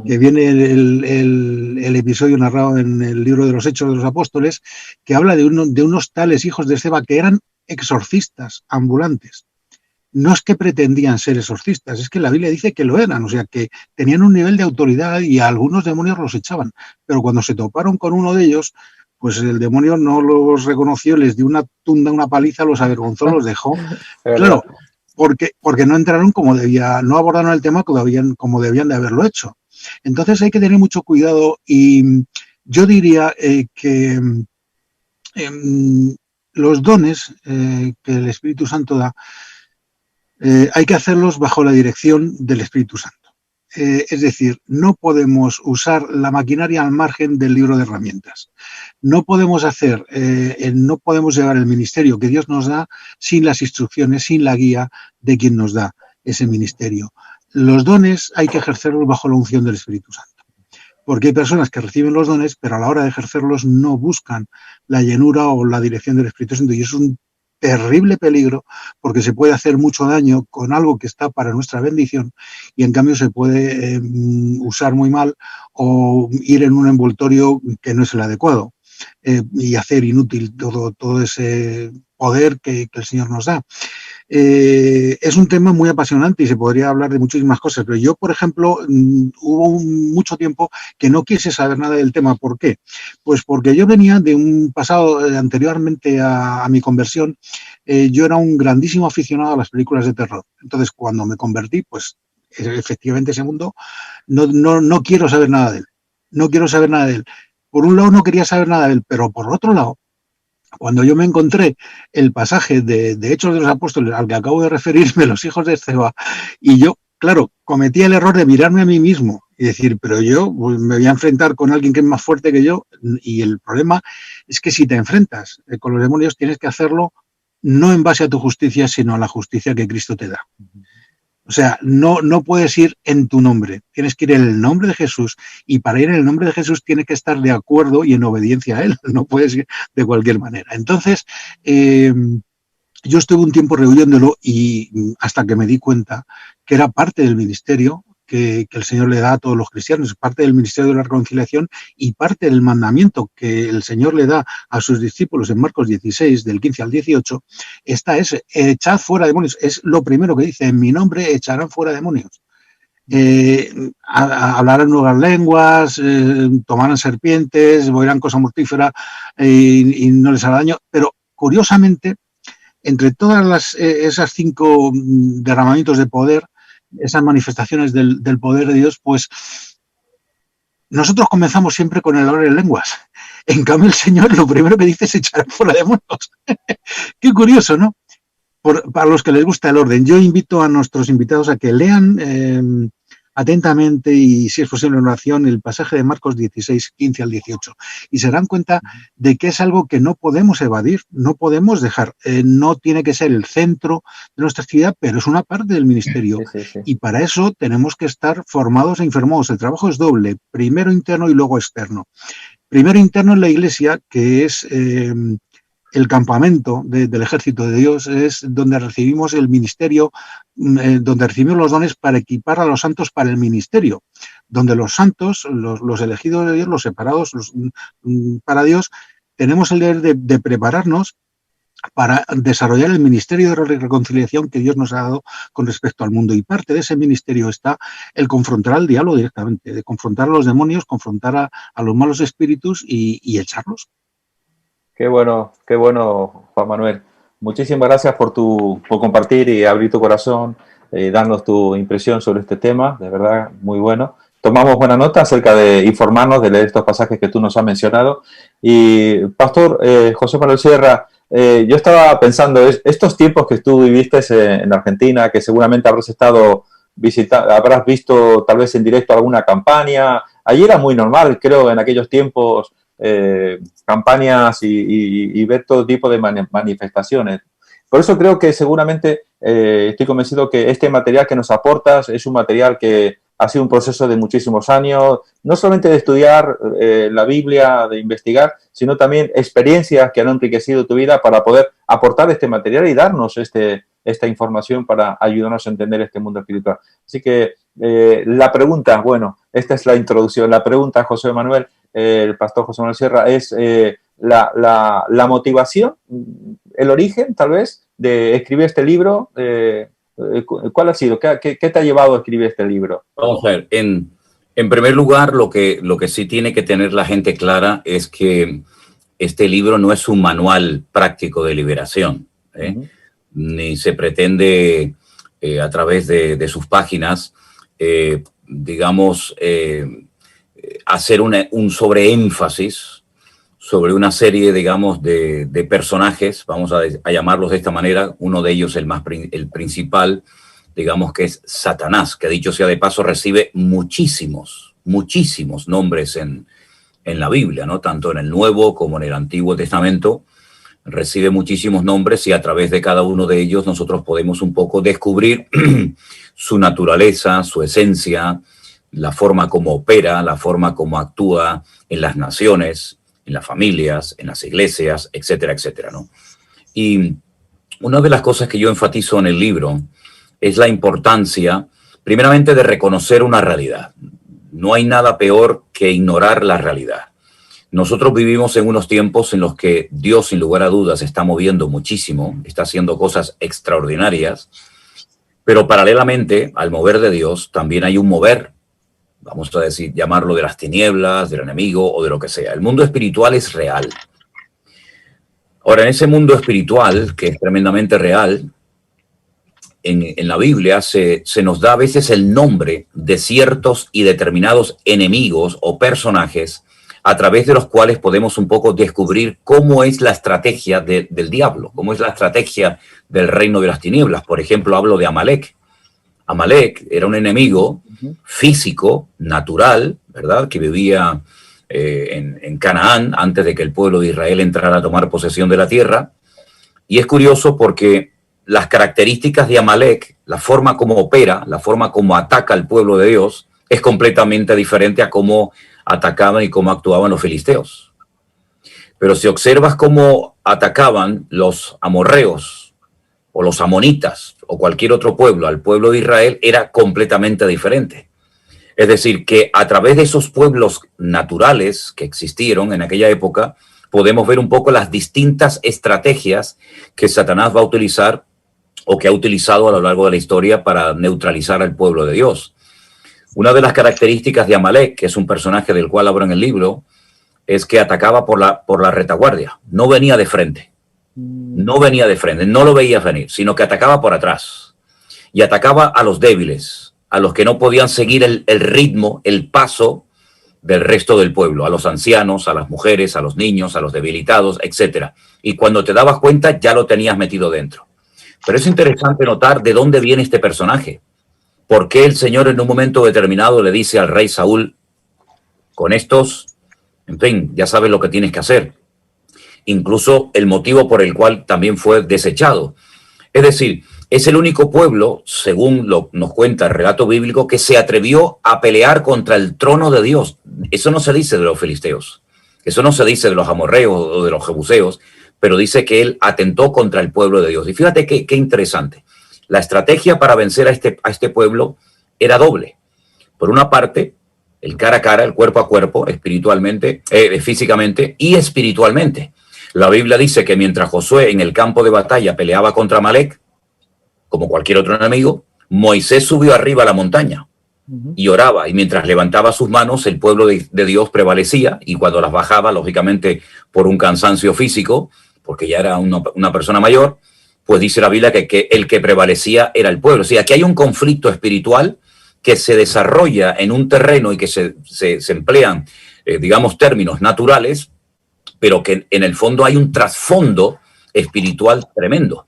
que viene el episodio narrado en el libro de los Hechos de los Apóstoles, que habla de unos tales hijos de Esceva que eran exorcistas ambulantes. No es que pretendían ser exorcistas, es que la Biblia dice que lo eran, o sea, que tenían un nivel de autoridad y a algunos demonios los echaban, pero cuando se toparon con uno de ellos, pues el demonio no los reconoció, les dio una tunda, una paliza, los avergonzó, los dejó. Claro, porque no entraron no abordaron el tema como debían de haberlo hecho. Entonces hay que tener mucho cuidado y yo diría que los dones que el Espíritu Santo da hay que hacerlos bajo la dirección del Espíritu Santo. Es decir, no podemos usar la maquinaria al margen del libro de herramientas. No podemos no podemos llevar el ministerio que Dios nos da sin las instrucciones, sin la guía de quien nos da ese ministerio. Los dones hay que ejercerlos bajo la unción del Espíritu Santo. Porque hay personas que reciben los dones, pero a la hora de ejercerlos no buscan la llenura o la dirección del Espíritu Santo. Y es un terrible peligro porque se puede hacer mucho daño con algo que está para nuestra bendición y en cambio se puede usar muy mal o ir en un envoltorio que no es el adecuado y hacer inútil todo ese poder que el Señor nos da. Es un tema muy apasionante y se podría hablar de muchísimas cosas, pero yo, por ejemplo, hubo mucho tiempo que no quise saber nada del tema. ¿Por qué? Pues porque yo venía de un pasado anteriormente a mi conversión. Yo era un grandísimo aficionado a las películas de terror. Entonces, cuando me convertí, pues efectivamente ese mundo no quiero saber nada de él. No quiero saber nada de él. Por un lado no quería saber nada de él, pero por otro lado, cuando yo me encontré el pasaje de Hechos de los Apóstoles al que acabo de referirme, los hijos de Esceva, y yo, claro, cometí el error de mirarme a mí mismo y decir, pero yo me voy a enfrentar con alguien que es más fuerte que yo, y el problema es que si te enfrentas con los demonios tienes que hacerlo no en base a tu justicia, sino a la justicia que Cristo te da. O sea, no puedes ir en tu nombre, tienes que ir en el nombre de Jesús y para ir en el nombre de Jesús tienes que estar de acuerdo y en obediencia a Él, no puedes ir de cualquier manera. Entonces, yo estuve un tiempo rehuyéndolo y hasta que me di cuenta que era parte del ministerio que el Señor le da a todos los cristianos, parte del ministerio de la reconciliación y parte del mandamiento que el Señor le da a sus discípulos en Marcos 16, del 15 al 18, está ese, echad fuera demonios. Es lo primero que dice, en mi nombre echarán fuera demonios. Hablarán nuevas lenguas, tomarán serpientes, oirán cosa mortífera y no les hará daño. Pero curiosamente, entre todas esas 5 derramamientos de poder, esas manifestaciones del poder de Dios, pues nosotros comenzamos siempre con el hablar en lenguas. En cambio, el Señor lo primero que dice es echar fuera demonios. Qué curioso, ¿no? Para los que les gusta el orden, yo invito a nuestros invitados a que lean atentamente y, si es posible, en oración, el pasaje de Marcos 16, 15 al 18. Y se darán cuenta de que es algo que no podemos evadir, no podemos dejar. No tiene que ser el centro de nuestra actividad, pero es una parte del ministerio. Sí. Y para eso tenemos que estar formados e informados. El trabajo es doble, primero interno y luego externo. Primero interno en la Iglesia, que es el campamento del ejército de Dios, es donde recibimos el ministerio, donde recibimos los dones para equipar a los santos para el ministerio, donde los santos, los elegidos de Dios, los separados para Dios, tenemos el deber de prepararnos para desarrollar el ministerio de reconciliación que Dios nos ha dado con respecto al mundo. Y parte de ese ministerio está el confrontar al diablo directamente, de confrontar a los demonios, confrontar a los malos espíritus y echarlos. Qué bueno, Juan Manuel. Muchísimas gracias por compartir y abrir tu corazón, darnos tu impresión sobre este tema, de verdad, muy bueno. Tomamos buena nota acerca de informarnos, de leer estos pasajes que tú nos has mencionado. Y, Pastor José Manuel Sierra, yo estaba pensando, estos tiempos que tú viviste en Argentina, que seguramente habrás estado visitando, habrás visto tal vez en directo alguna campaña. Allí era muy normal, creo, en aquellos tiempos, campañas y ver todo tipo de manifestaciones. Por eso creo que seguramente estoy convencido que este material que nos aportas es un material que ha sido un proceso de muchísimos años, no solamente de estudiar la Biblia, de investigar, sino también experiencias que han enriquecido tu vida para poder aportar este material y darnos esta información para ayudarnos a entender este mundo espiritual. Así que la pregunta, bueno, esta es la introducción. La pregunta, José Manuel, el pastor José Manuel Sierra, es la motivación, el origen, tal vez, de escribir este libro. ¿Cuál ha sido? ¿Qué te ha llevado a escribir este libro? Vamos a ver, en primer lugar, lo que sí tiene que tener la gente clara es que este libro no es un manual práctico de liberación, ni se pretende a través de sus páginas, digamos, hacer un sobreénfasis sobre una serie, digamos, de personajes, vamos a llamarlos de esta manera. Uno de ellos, el principal, digamos, que es Satanás, que dicho sea de paso recibe muchísimos nombres en la Biblia, ¿no? Tanto en el Nuevo como en el Antiguo Testamento. Recibe muchísimos nombres y a través de cada uno de ellos nosotros podemos un poco descubrir su naturaleza, su esencia, la forma como opera, la forma como actúa en las naciones, en las familias, en las iglesias, etcétera, etcétera, ¿no? Y una de las cosas que yo enfatizo en el libro es la importancia, primeramente, de reconocer una realidad. No hay nada peor que ignorar la realidad. Nosotros vivimos en unos tiempos en los que Dios, sin lugar a dudas, se está moviendo muchísimo, está haciendo cosas extraordinarias, pero paralelamente al mover de Dios también hay un mover, vamos a decir, llamarlo de las tinieblas, del enemigo o de lo que sea. El mundo espiritual es real. Ahora, en ese mundo espiritual, que es tremendamente real, en la Biblia se nos da a veces el nombre de ciertos y determinados enemigos o personajes a través de los cuales podemos un poco descubrir cómo es la estrategia del diablo, cómo es la estrategia del reino de las tinieblas. Por ejemplo, hablo de Amalek. Amalek era un enemigo físico, natural, ¿verdad?, que vivía en Canaán antes de que el pueblo de Israel entrara a tomar posesión de la tierra. Y es curioso porque las características de Amalek, la forma como opera, la forma como ataca al pueblo de Dios, es completamente diferente a cómo atacaban y cómo actuaban los filisteos. Pero si observas cómo atacaban los amorreos o los amonitas o cualquier otro pueblo al pueblo de Israel, era completamente diferente. Es decir, que a través de esos pueblos naturales que existieron en aquella época, podemos ver un poco las distintas estrategias que Satanás va a utilizar o que ha utilizado a lo largo de la historia para neutralizar al pueblo de Dios. Una de las características de Amalek, que es un personaje del cual hablo en el libro, es que atacaba por la retaguardia. No venía de frente. No venía de frente, no lo veías venir, sino que atacaba por atrás. Y atacaba a los débiles, a los que no podían seguir el ritmo, el paso del resto del pueblo, a los ancianos, a las mujeres, a los niños, a los debilitados, etc. Y cuando te dabas cuenta, ya lo tenías metido dentro. Pero es interesante notar de dónde viene este personaje. ¿Por qué el Señor en un momento determinado le dice al rey Saúl, con estos, en fin, ya sabes lo que tienes que hacer? Incluso el motivo por el cual también fue desechado. Es decir, es el único pueblo, según nos cuenta el relato bíblico, que se atrevió a pelear contra el trono de Dios. Eso no se dice de los filisteos, eso no se dice de los amorreos o de los jebuseos, pero dice que él atentó contra el pueblo de Dios. Y fíjate qué interesante. La estrategia para vencer a este pueblo era doble. Por una parte, el cara a cara, el cuerpo a cuerpo, espiritualmente, físicamente y espiritualmente. La Biblia dice que mientras Josué en el campo de batalla peleaba contra Amalek, como cualquier otro enemigo, Moisés subió arriba a la montaña y oraba. Y mientras levantaba sus manos, el pueblo de Dios prevalecía. Y cuando las bajaba, lógicamente, por un cansancio físico, porque ya era una persona mayor, pues dice la Biblia que el que prevalecía era el pueblo. O sea, que hay un conflicto espiritual que se desarrolla en un terreno y que se emplean, digamos, términos naturales, pero que en el fondo hay un trasfondo espiritual tremendo.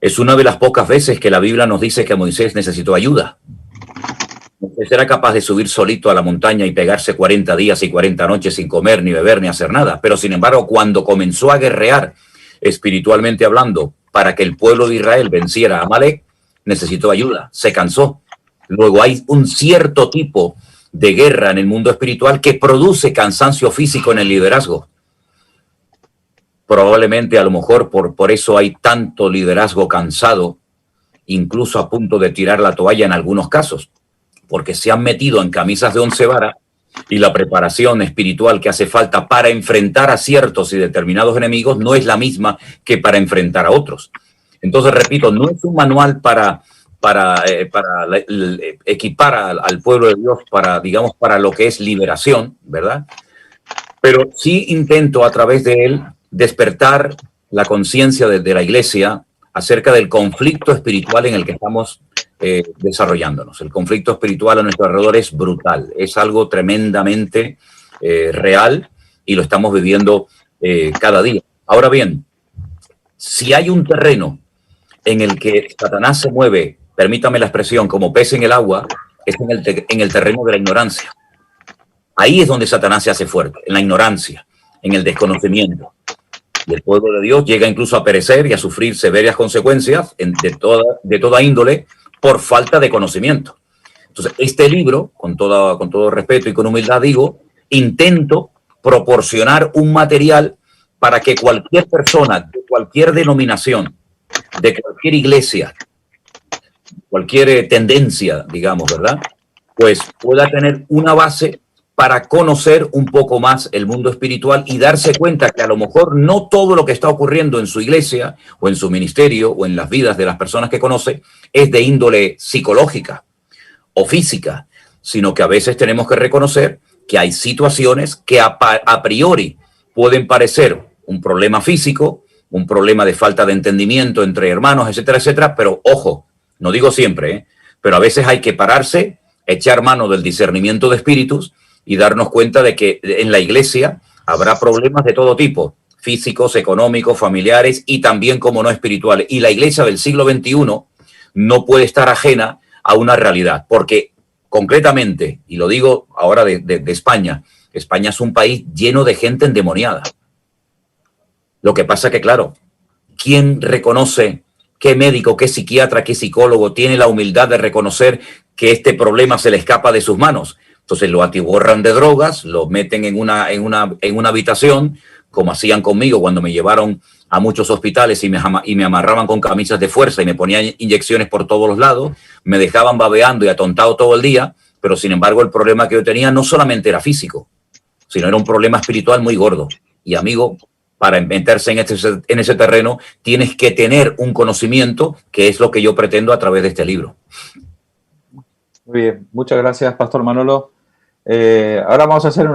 Es una de las pocas veces que la Biblia nos dice que Moisés necesitó ayuda. Moisés era capaz de subir solito a la montaña y pegarse 40 días y 40 noches sin comer, ni beber, ni hacer nada. Pero sin embargo, cuando comenzó a guerrear, espiritualmente hablando, para que el pueblo de Israel venciera a Amalek, necesitó ayuda, se cansó. Luego hay un cierto tipo de guerra en el mundo espiritual que produce cansancio físico en el liderazgo. Probablemente, a lo mejor, por eso hay tanto liderazgo cansado, incluso a punto de tirar la toalla en algunos casos, porque se han metido en camisas de 11 varas y la preparación espiritual que hace falta para enfrentar a ciertos y determinados enemigos no es la misma que para enfrentar a otros. Entonces, repito, no es un manual para equipar al pueblo de Dios para lo que es liberación, ¿verdad? Pero sí intento a través de él despertar la conciencia de la iglesia acerca del conflicto espiritual en el que estamos desarrollándonos. El conflicto espiritual a nuestro alrededor es brutal, es algo tremendamente real y lo estamos viviendo cada día. Ahora bien, si hay un terreno en el que Satanás se mueve, permítame la expresión, como pez en el agua, es en el terreno de la ignorancia. Ahí es donde Satanás se hace fuerte, en la ignorancia, en el desconocimiento. Y el pueblo de Dios llega incluso a perecer y a sufrir severas consecuencias de toda índole por falta de conocimiento. Entonces, este libro, con todo respeto y con humildad digo, intento proporcionar un material para que cualquier persona de cualquier denominación, de cualquier iglesia, cualquier tendencia, digamos, ¿verdad? Pues pueda tener una base para conocer un poco más el mundo espiritual y darse cuenta que a lo mejor no todo lo que está ocurriendo en su iglesia o en su ministerio o en las vidas de las personas que conoce es de índole psicológica o física, sino que a veces tenemos que reconocer que hay situaciones que a priori pueden parecer un problema físico, un problema de falta de entendimiento entre hermanos, etcétera, etcétera, pero ojo, no digo siempre, pero a veces hay que pararse, echar mano del discernimiento de espíritus y darnos cuenta de que en la iglesia habrá problemas de todo tipo, físicos, económicos, familiares y también, como no, espirituales. Y la iglesia del siglo XXI no puede estar ajena a una realidad, porque concretamente, y lo digo ahora de España, España es un país lleno de gente endemoniada. Lo que pasa que, claro, ¿quién reconoce, qué médico, qué psiquiatra, qué psicólogo tiene la humildad de reconocer que este problema se le escapa de sus manos? Entonces lo atiborran de drogas, lo meten en una habitación, como hacían conmigo cuando me llevaron a muchos hospitales y me amarraban con camisas de fuerza y me ponían inyecciones por todos los lados, me dejaban babeando y atontado todo el día, pero sin embargo el problema que yo tenía no solamente era físico, sino era un problema espiritual muy gordo. Y amigo, para meterse en ese terreno tienes que tener un conocimiento, que es lo que yo pretendo a través de este libro. Muy bien, muchas gracias, Pastor Manolo. Ahora vamos a hacer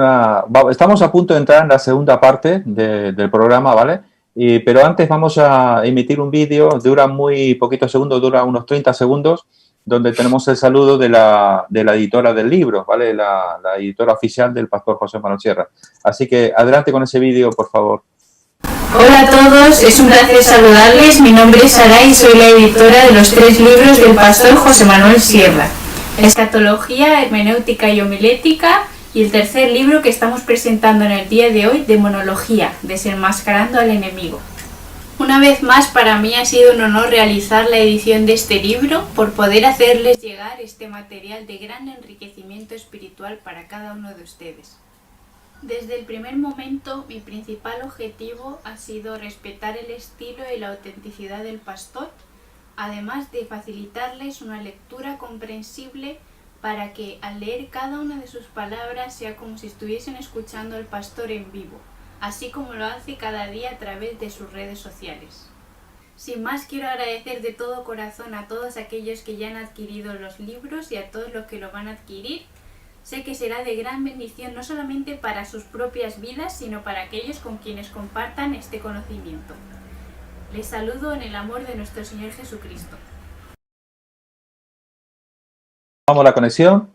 estamos a punto de entrar en la segunda parte del programa, ¿vale? Pero antes vamos a emitir un vídeo, dura muy poquitos segundos, dura unos 30 segundos, donde tenemos el saludo de la editora del libro, ¿vale? La editora oficial del Pastor José Manuel Sierra. Así que adelante con ese vídeo, por favor. Hola a todos, es un placer saludarles. Mi nombre es Sara y soy la editora de los 3 libros del Pastor José Manuel Sierra: Escatología, Hermenéutica y Homilética, y el tercer libro que estamos presentando en el día de hoy, Demonología, Desenmascarando al Enemigo. Una vez más, para mí ha sido un honor realizar la edición de este libro por poder hacerles llegar este material de gran enriquecimiento espiritual para cada uno de ustedes. Desde el primer momento, mi principal objetivo ha sido respetar el estilo y la autenticidad del pastor, además de facilitarles una lectura comprensible para que al leer cada una de sus palabras sea como si estuviesen escuchando al pastor en vivo, así como lo hace cada día a través de sus redes sociales. Sin más, quiero agradecer de todo corazón a todos aquellos que ya han adquirido los libros y a todos los que lo van a adquirir. Sé que será de gran bendición no solamente para sus propias vidas, sino para aquellos con quienes compartan este conocimiento. Les saludo en el amor de nuestro Señor Jesucristo. Vamos a la conexión.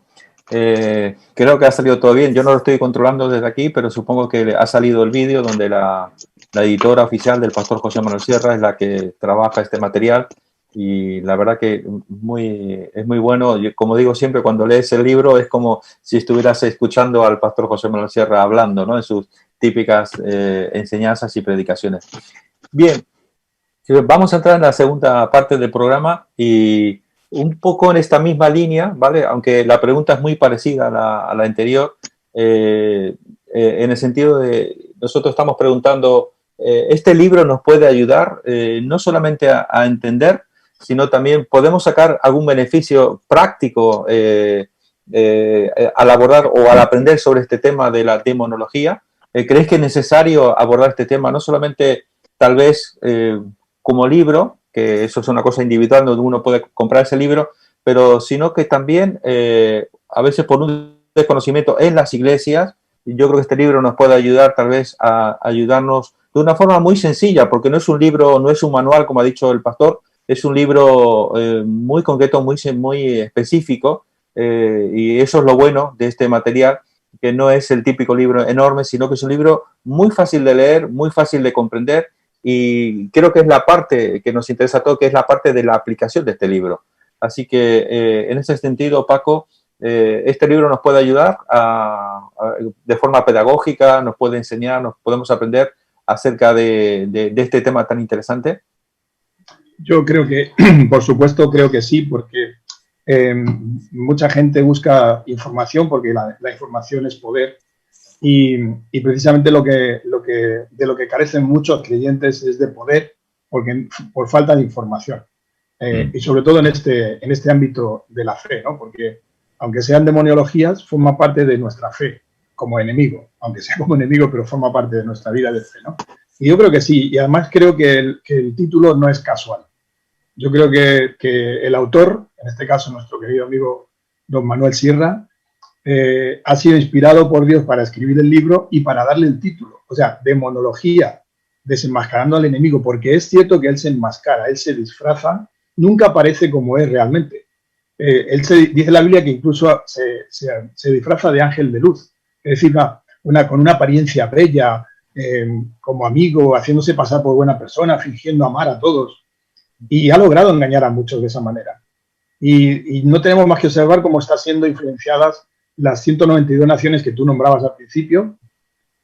Creo que ha salido todo bien. Yo no lo estoy controlando desde aquí, pero supongo que ha salido el vídeo donde la editora oficial del Pastor José Manuel Sierra es la que trabaja este material. Y la verdad que es muy bueno. Yo, como digo siempre, cuando lees el libro es como si estuvieras escuchando al Pastor José Manuel Sierra hablando, ¿no? En sus típicas enseñanzas y predicaciones. Bien, vamos a entrar en la segunda parte del programa y un poco en esta misma línea, ¿vale? Aunque la pregunta es muy parecida a la anterior, en el sentido de nosotros estamos preguntando, ¿este libro nos puede ayudar no solamente a entender, sino también podemos sacar algún beneficio práctico al abordar o al aprender sobre este tema de la demonología? ¿Crees que es necesario abordar este tema no solamente tal vez como libro, que eso es una cosa individual donde uno puede comprar ese libro, pero sino que también a veces por un desconocimiento en las iglesias? Yo creo que este libro nos puede ayudar tal vez a ayudarnos de una forma muy sencilla, porque no es un libro, no es un manual, como ha dicho el pastor, es un libro muy concreto, muy específico, y eso es lo bueno de este material, que no es el típico libro enorme, sino que es un libro muy fácil de leer, muy fácil de comprender, y creo que es la parte que nos interesa a todos, que es la parte de la aplicación de este libro. Así que en ese sentido, Paco, este libro nos puede ayudar de forma pedagógica, nos puede enseñar, nos podemos aprender acerca de este tema tan interesante. Yo creo que, por supuesto, creo que sí, porque mucha gente busca información, porque la información es poder, y precisamente de lo que carecen muchos creyentes es de poder, por falta de información. Y sobre todo en este ámbito de la fe, ¿no? Porque aunque sean demoniologías, forma parte de nuestra fe como enemigo, aunque sea como enemigo, pero forma parte de nuestra vida de fe, ¿no? Y yo creo que sí, y además creo que el título no es casual. Yo creo que el autor, en este caso nuestro querido amigo don Manuel Sierra, ha sido inspirado por Dios para escribir el libro y para darle el título, o sea, demonología, desenmascarando al enemigo, porque es cierto que él se enmascara, él se disfraza, nunca aparece como es realmente. Dice la Biblia que incluso se disfraza de ángel de luz, es decir, con una apariencia bella, como amigo, haciéndose pasar por buena persona, fingiendo amar a todos, y ha logrado engañar a muchos de esa manera. Y no tenemos más que observar cómo están siendo influenciadas las 192 naciones que tú nombrabas al principio,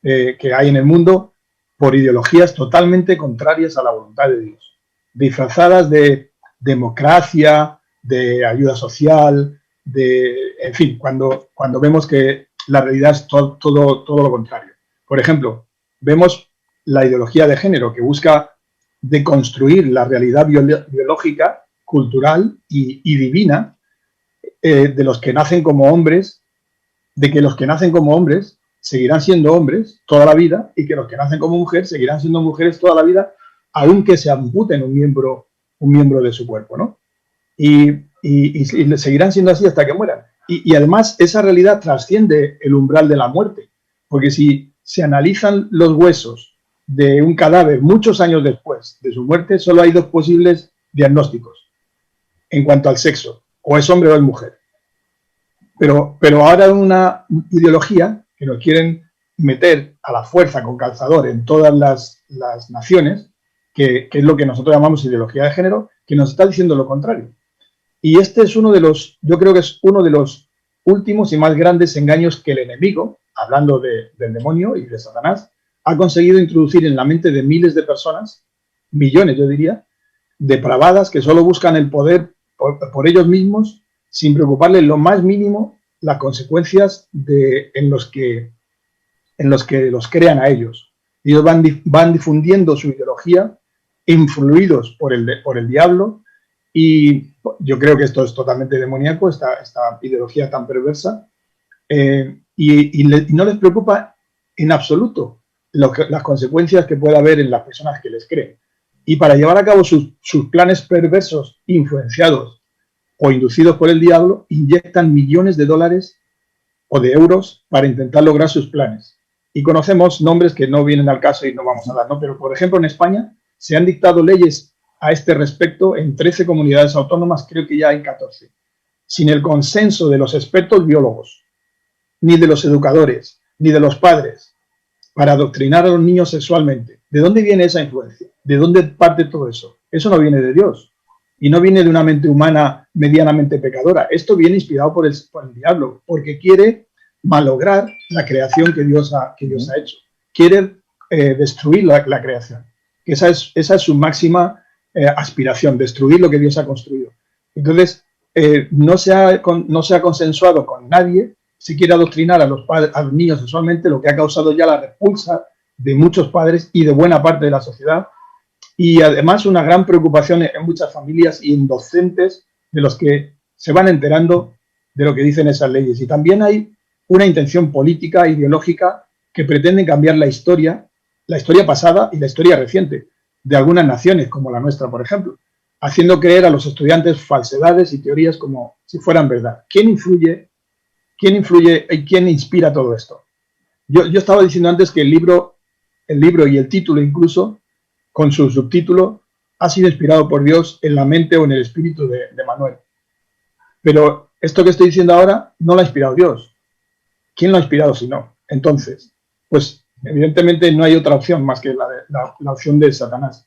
que hay en el mundo, por ideologías totalmente contrarias a la voluntad de Dios, disfrazadas de democracia, de ayuda social, en fin, cuando vemos que la realidad es todo lo contrario. Por ejemplo, vemos la ideología de género que busca deconstruir la realidad biológica, cultural y divina de los que nacen como hombres, de que los que nacen como hombres seguirán siendo hombres toda la vida y que los que nacen como mujeres seguirán siendo mujeres toda la vida, aunque se amputen un miembro de su cuerpo, ¿no? Y seguirán siendo así hasta que mueran. Y además esa realidad trasciende el umbral de la muerte, porque si se analizan los huesos de un cadáver muchos años después de su muerte, solo hay dos posibles diagnósticos en cuanto al sexo, o es hombre o es mujer. Pero ahora hay una ideología que nos quieren meter a la fuerza con calzador en todas las naciones, que es lo que nosotros llamamos ideología de género, que nos está diciendo lo contrario. Y este es yo creo que es uno de los últimos y más grandes engaños que el enemigo, hablando del demonio y de Satanás, ha conseguido introducir en la mente de miles de personas, millones yo diría, depravadas que solo buscan el poder por ellos mismos, sin preocuparles lo más mínimo las consecuencias en los que los crean a ellos. Ellos van difundiendo su ideología, influidos por el diablo, y yo creo que esto es totalmente demoníaco, esta ideología tan perversa, y no les preocupa en absoluto las consecuencias que pueda haber en las personas que les creen. Y para llevar a cabo sus planes perversos, influenciados o inducidos por el diablo, inyectan millones de dólares o de euros para intentar lograr sus planes. Y conocemos nombres que no vienen al caso y no vamos a dar, ¿no? Pero, por ejemplo, en España se han dictado leyes a este respecto en 13 comunidades autónomas, creo que ya hay 14, sin el consenso de los expertos biólogos, ni de los educadores, ni de los padres, para adoctrinar a los niños sexualmente. ¿De dónde viene esa influencia? ¿De dónde parte todo eso? Eso no viene de Dios. Y no viene de una mente humana medianamente pecadora. Esto viene inspirado por el diablo, porque quiere malograr la creación que Dios ha hecho. Quiere destruir la creación. Esa es su máxima aspiración, destruir lo que Dios ha construido. Entonces, no se ha consensuado con nadie si quiere adoctrinar a los niños sexualmente, lo que ha causado ya la repulsa de muchos padres y de buena parte de la sociedad. Y además una gran preocupación en muchas familias y en docentes de los que se van enterando de lo que dicen esas leyes. Y también hay una intención política, ideológica, que pretende cambiar la historia pasada y la historia reciente de algunas naciones, como la nuestra, por ejemplo, haciendo creer a los estudiantes falsedades y teorías como si fueran verdad. ¿Quién influye y quién inspira todo esto? Yo estaba diciendo antes que el libro el libro y el título incluso, con su subtítulo, ha sido inspirado por Dios en la mente o en el espíritu de Manuel. Pero esto que estoy diciendo ahora no lo ha inspirado Dios. ¿Quién lo ha inspirado si no? Entonces, pues evidentemente no hay otra opción más que la opción de Satanás.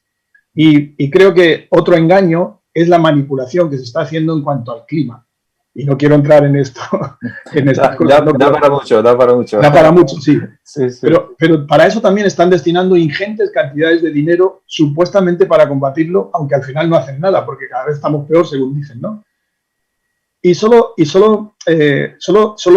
Y creo que otro engaño es la manipulación que se está haciendo en cuanto al clima. Y no quiero entrar en esto. Da para mucho, da para mucho. Da para mucho, sí. Sí, sí. Pero para eso también están destinando ingentes cantidades de dinero supuestamente para combatirlo, aunque al final no hacen nada, porque cada vez estamos peor, según dicen, ¿no? Y solo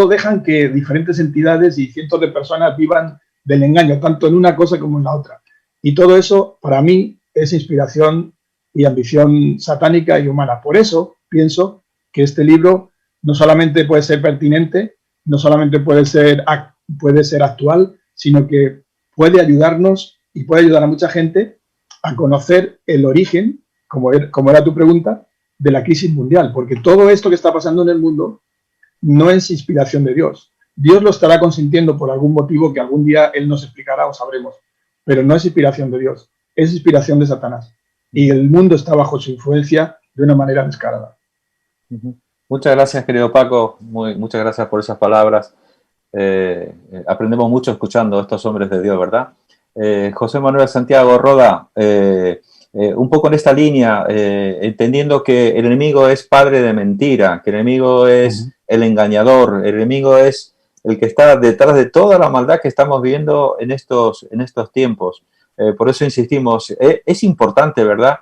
dejan que diferentes entidades y cientos de personas vivan del engaño, tanto en una cosa como en la otra. Y todo eso, para mí, es inspiración y ambición satánica y humana. Por eso pienso que este libro no solamente puede ser pertinente, no solamente puede ser actual, sino que puede ayudarnos y puede ayudar a mucha gente a conocer el origen, como era tu pregunta, de la crisis mundial, porque todo esto que está pasando en el mundo no es inspiración de Dios. Dios lo estará consintiendo por algún motivo que algún día Él nos explicará o sabremos, pero no es inspiración de Dios, es inspiración de Satanás. Y el mundo está bajo su influencia de una manera descarada. Muchas gracias, querido Paco, muchas gracias por esas palabras. Aprendemos mucho escuchando a estos hombres de Dios, ¿verdad? José Manuel Santiago Roda, un poco en esta línea, entendiendo que el enemigo es padre de mentira, que el enemigo es el engañador, el enemigo es el que está detrás de toda la maldad que estamos viendo en estos tiempos. Por eso insistimos, es importante, ¿verdad?,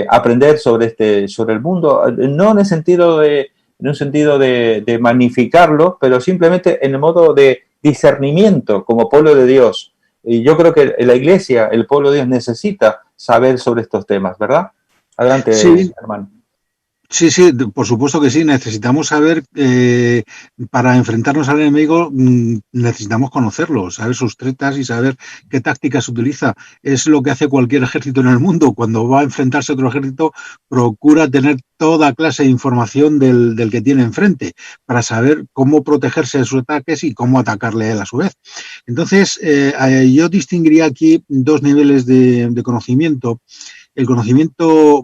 aprender sobre el mundo, no en el sentido en un sentido de magnificarlo, pero simplemente en el modo de discernimiento como pueblo de Dios. Y yo creo que la Iglesia, el pueblo de Dios, necesita saber sobre estos temas, ¿verdad? Adelante, sí, hermano. Sí, por supuesto que sí. Necesitamos saber, para enfrentarnos al enemigo, necesitamos conocerlo, saber sus tretas y saber qué tácticas utiliza. Es lo que hace cualquier ejército en el mundo. Cuando va a enfrentarse a otro ejército, procura tener toda clase de información del que tiene enfrente para saber cómo protegerse de sus ataques y cómo atacarle a él a su vez. Entonces, yo distinguiría aquí dos niveles de conocimiento. El conocimiento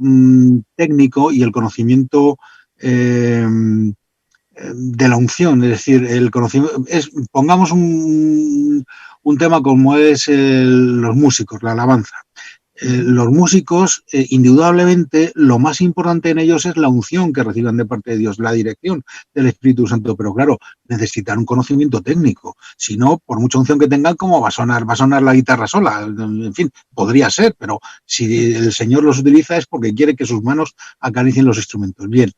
técnico y el conocimiento de la unción, es decir, el conocimiento pongamos un tema como es los músicos, la alabanza. Los músicos, indudablemente, lo más importante en ellos es la unción que reciban de parte de Dios, la dirección del Espíritu Santo. Pero claro, necesitan un conocimiento técnico. Si no, por mucha unción que tengan, ¿cómo va a sonar? Va a sonar la guitarra sola. En fin, podría ser, pero si el Señor los utiliza es porque quiere que sus manos acaricien los instrumentos. Bien,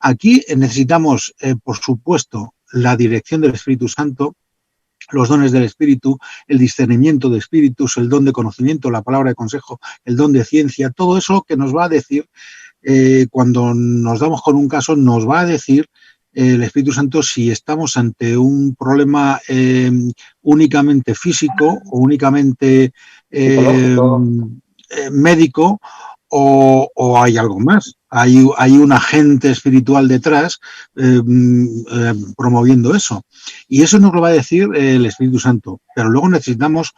aquí necesitamos, por supuesto, la dirección del Espíritu Santo, los dones del Espíritu, el discernimiento de espíritus, el don de conocimiento, la palabra de consejo, el don de ciencia, todo eso que nos va a decir, cuando nos damos con un caso, nos va a decir el Espíritu Santo si estamos ante un problema únicamente físico o únicamente médico o hay algo más. Hay un agente espiritual detrás promoviendo eso. Y eso nos lo va a decir el Espíritu Santo. Pero luego necesitamos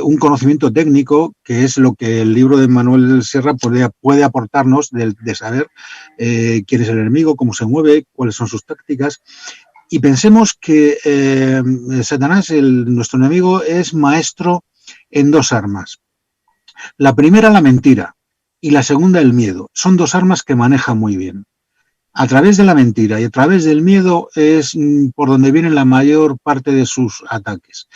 un conocimiento técnico, que es lo que el libro de Manuel Sierra puede aportarnos de saber quién es el enemigo, cómo se mueve, cuáles son sus tácticas. Y pensemos que Satanás, nuestro enemigo, es maestro en dos armas. La primera, la mentira. Y la segunda, el miedo. Son dos armas que maneja muy bien. A través de la mentira y a través del miedo es por donde viene la mayor parte de sus ataques.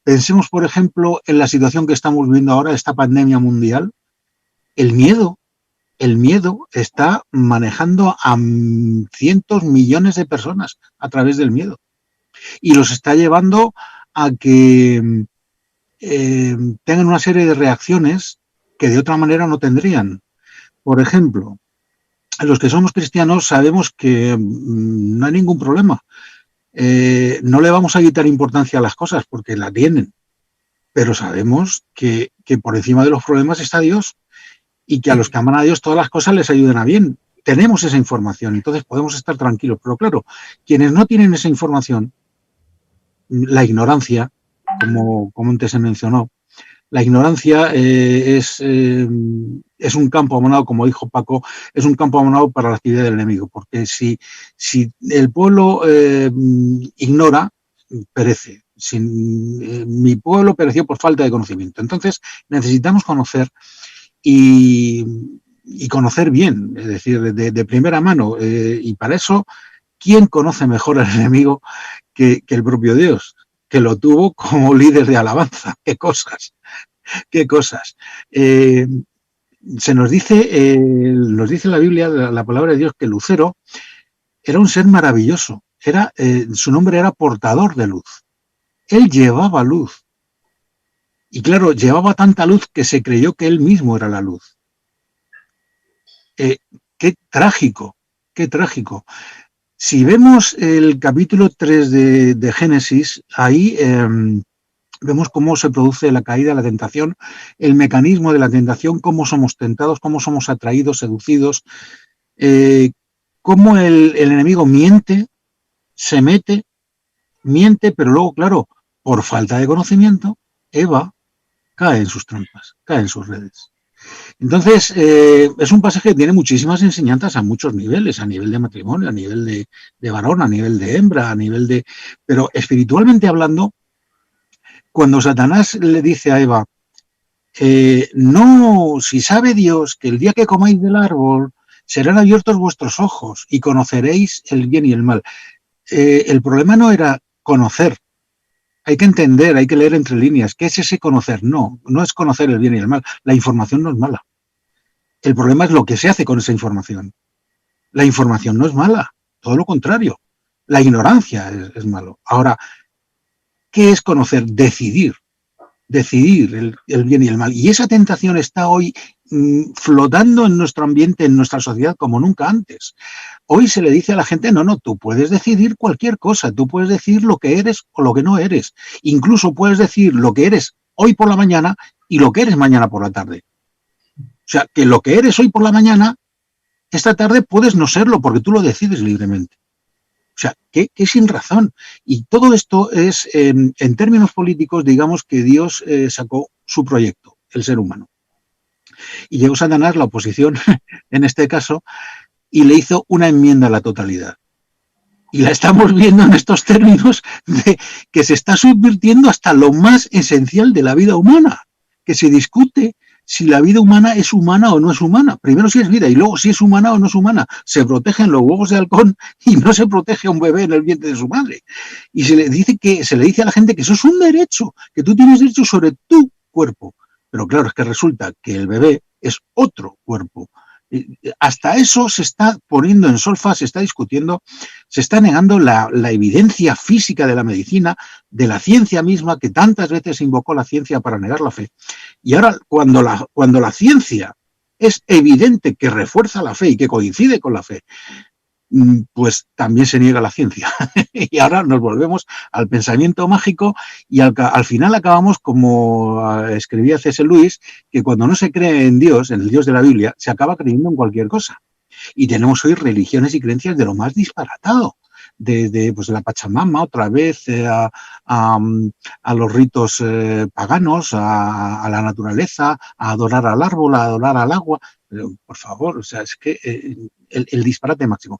Pensemos, por ejemplo, en la situación que estamos viviendo ahora, esta pandemia mundial. El miedo está manejando a cientos, millones de personas a través del miedo. Y los está llevando a que tengan una serie de reacciones que de otra manera no tendrían. Por ejemplo, los que somos cristianos sabemos que no hay ningún problema. No le vamos a quitar importancia a las cosas porque la tienen, pero sabemos que por encima de los problemas está Dios y que a los que aman a Dios todas las cosas les ayudan a bien. Tenemos esa información, entonces podemos estar tranquilos. Pero claro, quienes no tienen esa información, la ignorancia como antes se mencionó. La ignorancia es un campo abonado, como dijo Paco, es un campo abonado para la actividad del enemigo, porque si el pueblo ignora, perece. Mi pueblo pereció por falta de conocimiento. Entonces necesitamos conocer y conocer bien, es decir, de primera mano. Y para eso, ¿quién conoce mejor al enemigo que el propio Dios? Que lo tuvo como líder de alabanza. ¡Qué cosas! ¡Qué cosas! Se nos dice en la Biblia, la palabra de Dios, que Lucero era un ser maravilloso. Su nombre era portador de luz. Él llevaba luz. Y claro, llevaba tanta luz que se creyó que él mismo era la luz. ¡Qué trágico! ¡Qué trágico! Si vemos el capítulo 3 de Génesis, ahí vemos cómo se produce la caída, la tentación, el mecanismo de la tentación, cómo somos tentados, cómo somos atraídos, seducidos, cómo el enemigo miente, se mete, pero luego, claro, por falta de conocimiento, Eva cae en sus trampas, cae en sus redes. Entonces, es un pasaje que tiene muchísimas enseñanzas a muchos niveles, a nivel de matrimonio, a nivel de varón, a nivel de hembra, a nivel de... Pero espiritualmente hablando, cuando Satanás le dice a Eva, no, si sabe Dios que el día que comáis del árbol serán abiertos vuestros ojos y conoceréis el bien y el mal. El problema no era conocer. Hay que entender, hay que leer entre líneas. ¿Qué es ese conocer? No es conocer el bien y el mal. La información no es mala. El problema es lo que se hace con esa información. La información no es mala, todo lo contrario. La ignorancia es malo. Ahora, ¿qué es conocer? Decidir el bien y el mal. Y esa tentación está hoy flotando en nuestro ambiente, en nuestra sociedad, como nunca antes. Hoy se le dice a la gente, no, tú puedes decidir cualquier cosa, tú puedes decir lo que eres o lo que no eres. Incluso puedes decir lo que eres hoy por la mañana y lo que eres mañana por la tarde. O sea, que lo que eres hoy por la mañana, esta tarde puedes no serlo porque tú lo decides libremente. O sea, que sin razón. Y todo esto es, en términos políticos, digamos que Dios sacó su proyecto, el ser humano. Y llegó Satanás, la oposición, en este caso, y le hizo una enmienda a la totalidad. Y la estamos viendo en estos términos de que se está subvirtiendo hasta lo más esencial de la vida humana, que se discute si la vida humana es humana o no es humana. Primero si es vida y luego si es humana o no es humana. Se protegen los huevos de halcón y no se protege a un bebé en el vientre de su madre. Y se le dice a la gente que eso es un derecho, que tú tienes derecho sobre tu cuerpo. Pero claro, es que resulta que el bebé es otro cuerpo. Hasta eso se está poniendo en solfa, se está discutiendo, se está negando la evidencia física de la medicina, de la ciencia misma, que tantas veces invocó la ciencia para negar la fe. Y ahora, cuando la ciencia es evidente que refuerza la fe y que coincide con la fe, pues también se niega la ciencia. Y ahora nos volvemos al pensamiento mágico y al final acabamos, como escribía C.S. Lewis, que cuando no se cree en Dios, en el Dios de la Biblia, se acaba creyendo en cualquier cosa. Y tenemos hoy religiones y creencias de lo más disparatado. Desde pues, la Pachamama, otra vez, a los ritos paganos, a la naturaleza, a adorar al árbol, a adorar al agua. Pero, por favor, o sea, es que el disparate máximo.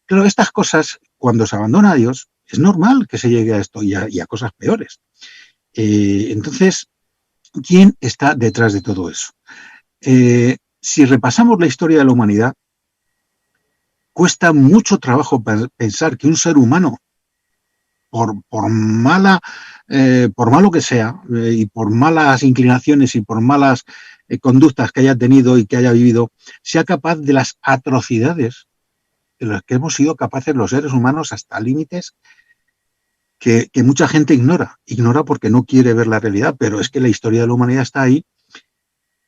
Claro, estas cosas, cuando se abandona a Dios, es normal que se llegue a esto y a cosas peores. Entonces, ¿quién está detrás de todo eso? Si repasamos la historia de la humanidad, cuesta mucho trabajo pensar que un ser humano, por malo que sea, y por malas inclinaciones y por malas conductas que haya tenido y que haya vivido, sea capaz de las atrocidades de las que hemos sido capaces los seres humanos hasta límites que mucha gente ignora porque no quiere ver la realidad, pero es que la historia de la humanidad está ahí.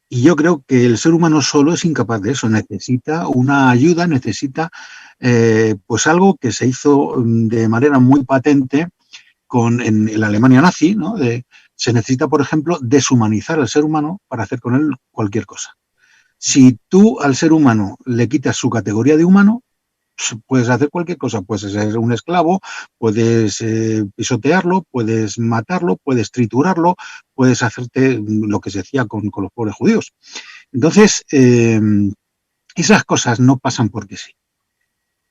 Y yo creo que el ser humano solo es incapaz de eso, necesita una ayuda, necesita pues algo que se hizo de manera muy patente en la Alemania nazi, ¿no? Se necesita, por ejemplo, deshumanizar al ser humano para hacer con él cualquier cosa. Si tú al ser humano le quitas su categoría de humano, puedes hacer cualquier cosa, puedes ser un esclavo, puedes pisotearlo, puedes matarlo, puedes triturarlo, puedes hacerte lo que se hacía con los pobres judíos. Entonces, esas cosas no pasan porque sí.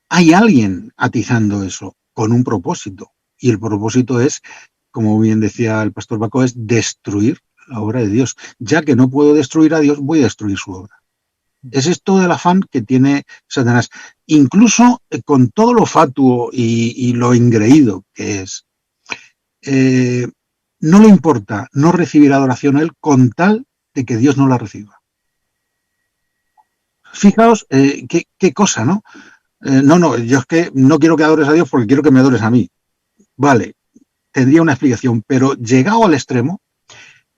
Hay alguien atizando eso con un propósito, y el propósito es, como bien decía el pastor Baco, es destruir la obra de Dios. Ya que no puedo destruir a Dios, voy a destruir su obra. Es esto del afán que tiene Satanás, incluso con todo lo fatuo y lo engreído que es. No le importa no recibir adoración a él con tal de que Dios no la reciba. Fijaos qué cosa, ¿no? No, yo es que no quiero que adores a Dios porque quiero que me adores a mí. Vale, tendría una explicación, pero llegado al extremo,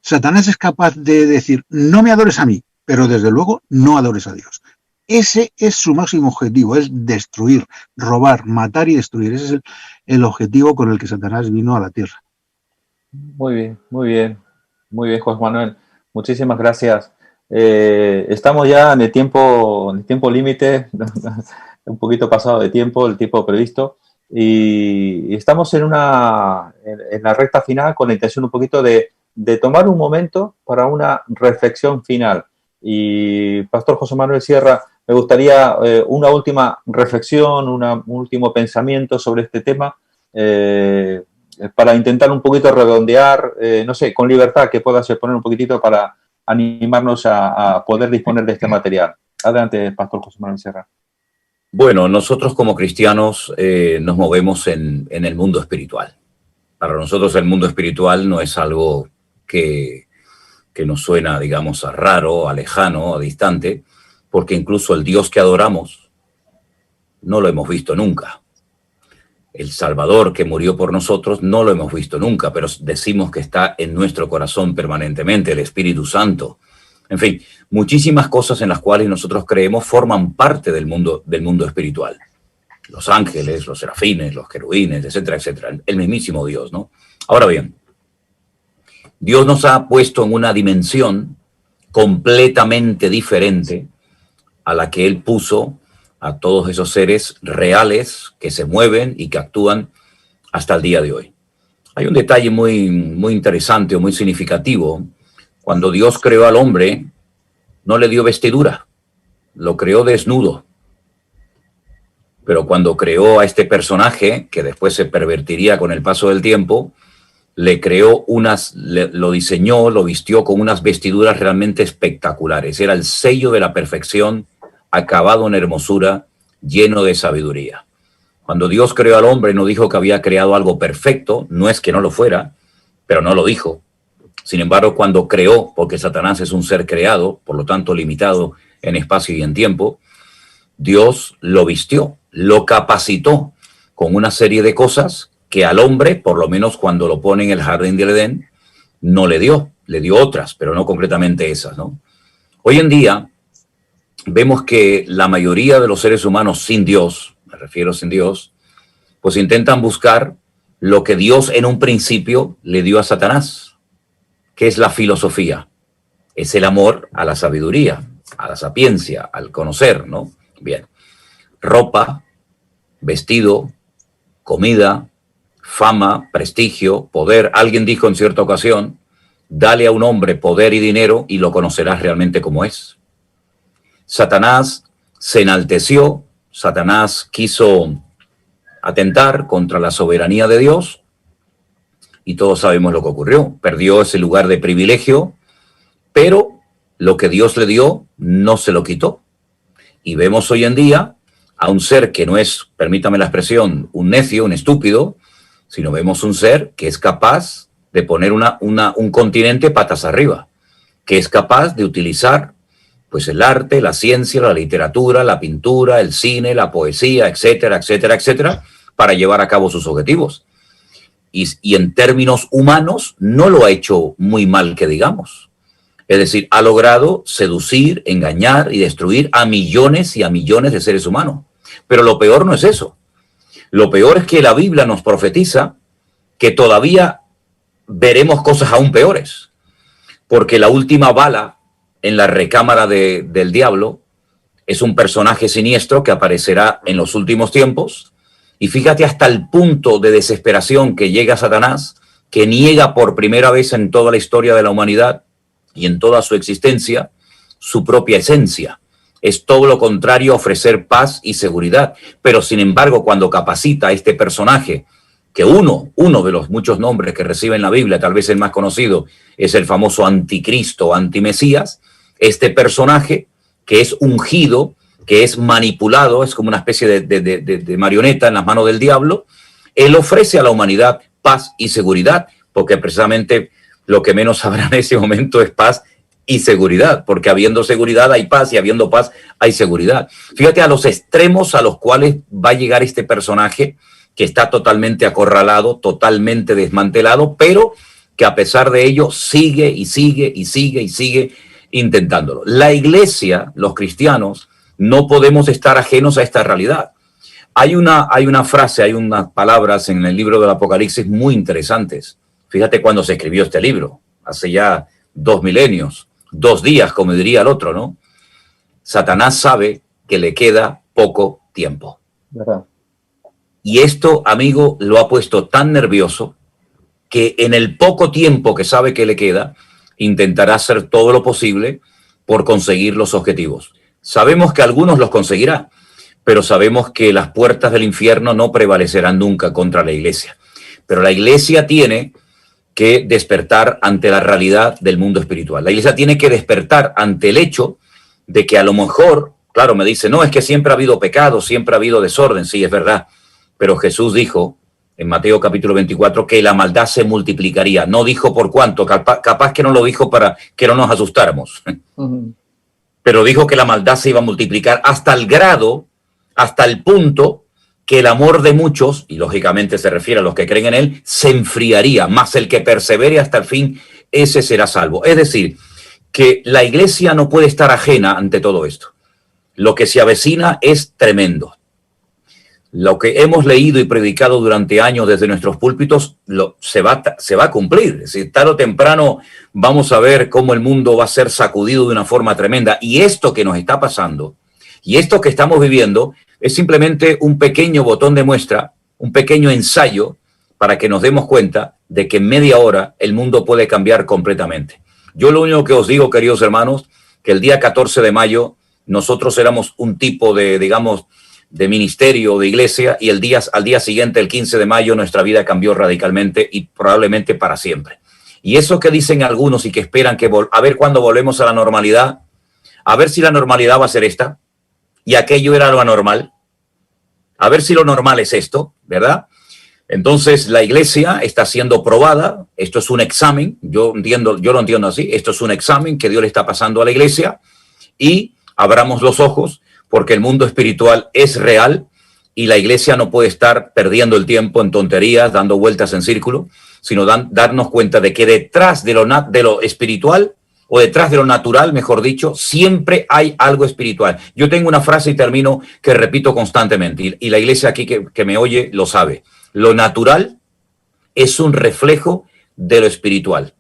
Satanás es capaz de decir, no me adores a mí, pero desde luego no adores a Dios. Ese es su máximo objetivo, es destruir, robar, matar y destruir. Ese es el objetivo con el que Satanás vino a la tierra. Muy bien, muy bien. Muy bien, José Manuel. Muchísimas gracias. Estamos ya en el tiempo límite, un poquito pasado de tiempo, el tiempo previsto, y estamos en la recta final con la intención un poquito de tomar un momento para una reflexión final. Y Pastor José Manuel Sierra, me gustaría una última reflexión, un último pensamiento sobre este tema, para intentar un poquito redondear, no sé, con libertad, que puedas poner un poquitito para animarnos a poder disponer de este material. Adelante, Pastor José Manuel Sierra. Bueno, nosotros como cristianos nos movemos en el mundo espiritual. Para nosotros el mundo espiritual no es algo que nos suena, digamos, a raro, a lejano, a distante, porque incluso el Dios que adoramos no lo hemos visto nunca. El Salvador que murió por nosotros no lo hemos visto nunca, pero decimos que está en nuestro corazón permanentemente, el Espíritu Santo. En fin, muchísimas cosas en las cuales nosotros creemos forman parte del mundo espiritual. Los ángeles, los serafines, los querubines, etcétera, etcétera. El mismísimo Dios, ¿no? Ahora bien, Dios nos ha puesto en una dimensión completamente diferente a la que Él puso a todos esos seres reales que se mueven y que actúan hasta el día de hoy. Hay un detalle muy, muy interesante o muy significativo. Cuando Dios creó al hombre, no le dio vestidura, lo creó desnudo. Pero cuando creó a este personaje, que después se pervertiría con el paso del tiempo, le creó lo diseñó, lo vistió con unas vestiduras realmente espectaculares. Era el sello de la perfección, acabado en hermosura, lleno de sabiduría. Cuando Dios creó al hombre, no dijo que había creado algo perfecto, no es que no lo fuera, pero no lo dijo. Sin embargo, cuando creó, porque Satanás es un ser creado, por lo tanto limitado en espacio y en tiempo, Dios lo vistió, lo capacitó con una serie de cosas que al hombre, por lo menos cuando lo pone en el jardín del Edén, no le dio otras, pero no concretamente esas, ¿no? Hoy en día vemos que la mayoría de los seres humanos sin Dios, me refiero sin Dios, pues intentan buscar lo que Dios en un principio le dio a Satanás, que es la filosofía, es el amor a la sabiduría, a la sapiencia, al conocer, ¿no? Bien, ropa, vestido, comida, fama, prestigio, poder. Alguien dijo en cierta ocasión, dale a un hombre poder y dinero y lo conocerás realmente como es. Satanás se enalteció, Satanás quiso atentar contra la soberanía de Dios y todos sabemos lo que ocurrió. Perdió ese lugar de privilegio, pero lo que Dios le dio no se lo quitó. Y vemos hoy en día a un ser que no es, permítame la expresión, un necio, un estúpido, sino vemos un ser que es capaz de poner un continente patas arriba, que es capaz de utilizar pues el arte, la ciencia, la literatura, la pintura, el cine, la poesía, etcétera, etcétera, etcétera, para llevar a cabo sus objetivos. Y en términos humanos no lo ha hecho muy mal, que digamos. Es decir, ha logrado seducir, engañar y destruir a millones y a millones de seres humanos. Pero lo peor no es eso. Lo peor es que la Biblia nos profetiza que todavía veremos cosas aún peores. Porque la última bala en la recámara del diablo Es un personaje siniestro que aparecerá en los últimos tiempos. Y fíjate hasta el punto de desesperación que llega Satanás, que niega por primera vez en toda la historia de la humanidad y en toda su existencia su propia esencia. Es todo lo contrario a ofrecer paz y seguridad. Pero sin embargo, cuando capacita a este personaje, que uno de los muchos nombres que recibe en la Biblia, tal vez el más conocido, es el famoso anticristo, antimesías, este personaje que es ungido, que es manipulado, es como una especie de marioneta en las manos del diablo, él ofrece a la humanidad paz y seguridad, porque precisamente lo que menos habrá en ese momento es paz y seguridad, porque habiendo seguridad hay paz y habiendo paz hay seguridad. Fíjate a los extremos a los cuales va a llegar este personaje que está totalmente acorralado, totalmente desmantelado, pero que a pesar de ello sigue y sigue y sigue y sigue intentándolo. La iglesia, los cristianos, no podemos estar ajenos a esta realidad. Hay una frase, hay unas palabras en el libro del Apocalipsis muy interesantes. Fíjate cuando se escribió este libro, hace ya 2 milenios, 2 días, como diría el otro, ¿no? Satanás sabe que le queda poco tiempo. ¿Verdad? Y esto, amigo, lo ha puesto tan nervioso que en el poco tiempo que sabe que le queda, intentará hacer todo lo posible por conseguir los objetivos. Sabemos que algunos los conseguirá, pero sabemos que las puertas del infierno no prevalecerán nunca contra la iglesia. Pero la iglesia tiene que despertar ante la realidad del mundo espiritual. La iglesia tiene que despertar ante el hecho de que a lo mejor, claro, me dice, no, es que siempre ha habido pecado, siempre ha habido desorden. Sí, es verdad. Pero Jesús dijo en Mateo capítulo 24 que la maldad se multiplicaría. No dijo por cuánto, capaz que no lo dijo para que no nos asustáramos. Pero dijo que la maldad se iba a multiplicar hasta el grado, hasta el punto que el amor de muchos, y lógicamente se refiere a los que creen en él, se enfriaría, más el que persevere hasta el fin, ese será salvo. Es decir, que la iglesia no puede estar ajena ante todo esto. Lo que se avecina es tremendo. Lo que hemos leído y predicado durante años desde nuestros púlpitos se va a cumplir. Es decir, tarde o temprano vamos a ver cómo el mundo va a ser sacudido de una forma tremenda. Y esto que nos está pasando, y esto que estamos viviendo, es simplemente un pequeño botón de muestra, un pequeño ensayo para que nos demos cuenta de que en media hora el mundo puede cambiar completamente. Yo lo único que os digo, queridos hermanos, que el día 14 de mayo nosotros éramos un tipo de, digamos, de ministerio o de iglesia, y al día siguiente, el 15 de mayo, nuestra vida cambió radicalmente y probablemente para siempre. Y eso que dicen algunos y que esperan que a ver cuándo volvemos a la normalidad, a ver si la normalidad va a ser esta y aquello era lo anormal, a ver si lo normal es esto, ¿verdad? Entonces la iglesia está siendo probada, esto es un examen, yo lo entiendo así, esto es un examen que Dios le está pasando a la iglesia, y abramos los ojos, porque el mundo espiritual es real y la iglesia no puede estar perdiendo el tiempo en tonterías, dando vueltas en círculo, sino darnos cuenta de que detrás de lo espiritual, o detrás de lo natural, mejor dicho, siempre hay algo espiritual. Yo tengo una frase y termino que repito constantemente, y la iglesia aquí que me oye lo sabe. Lo natural es un reflejo de lo espiritual.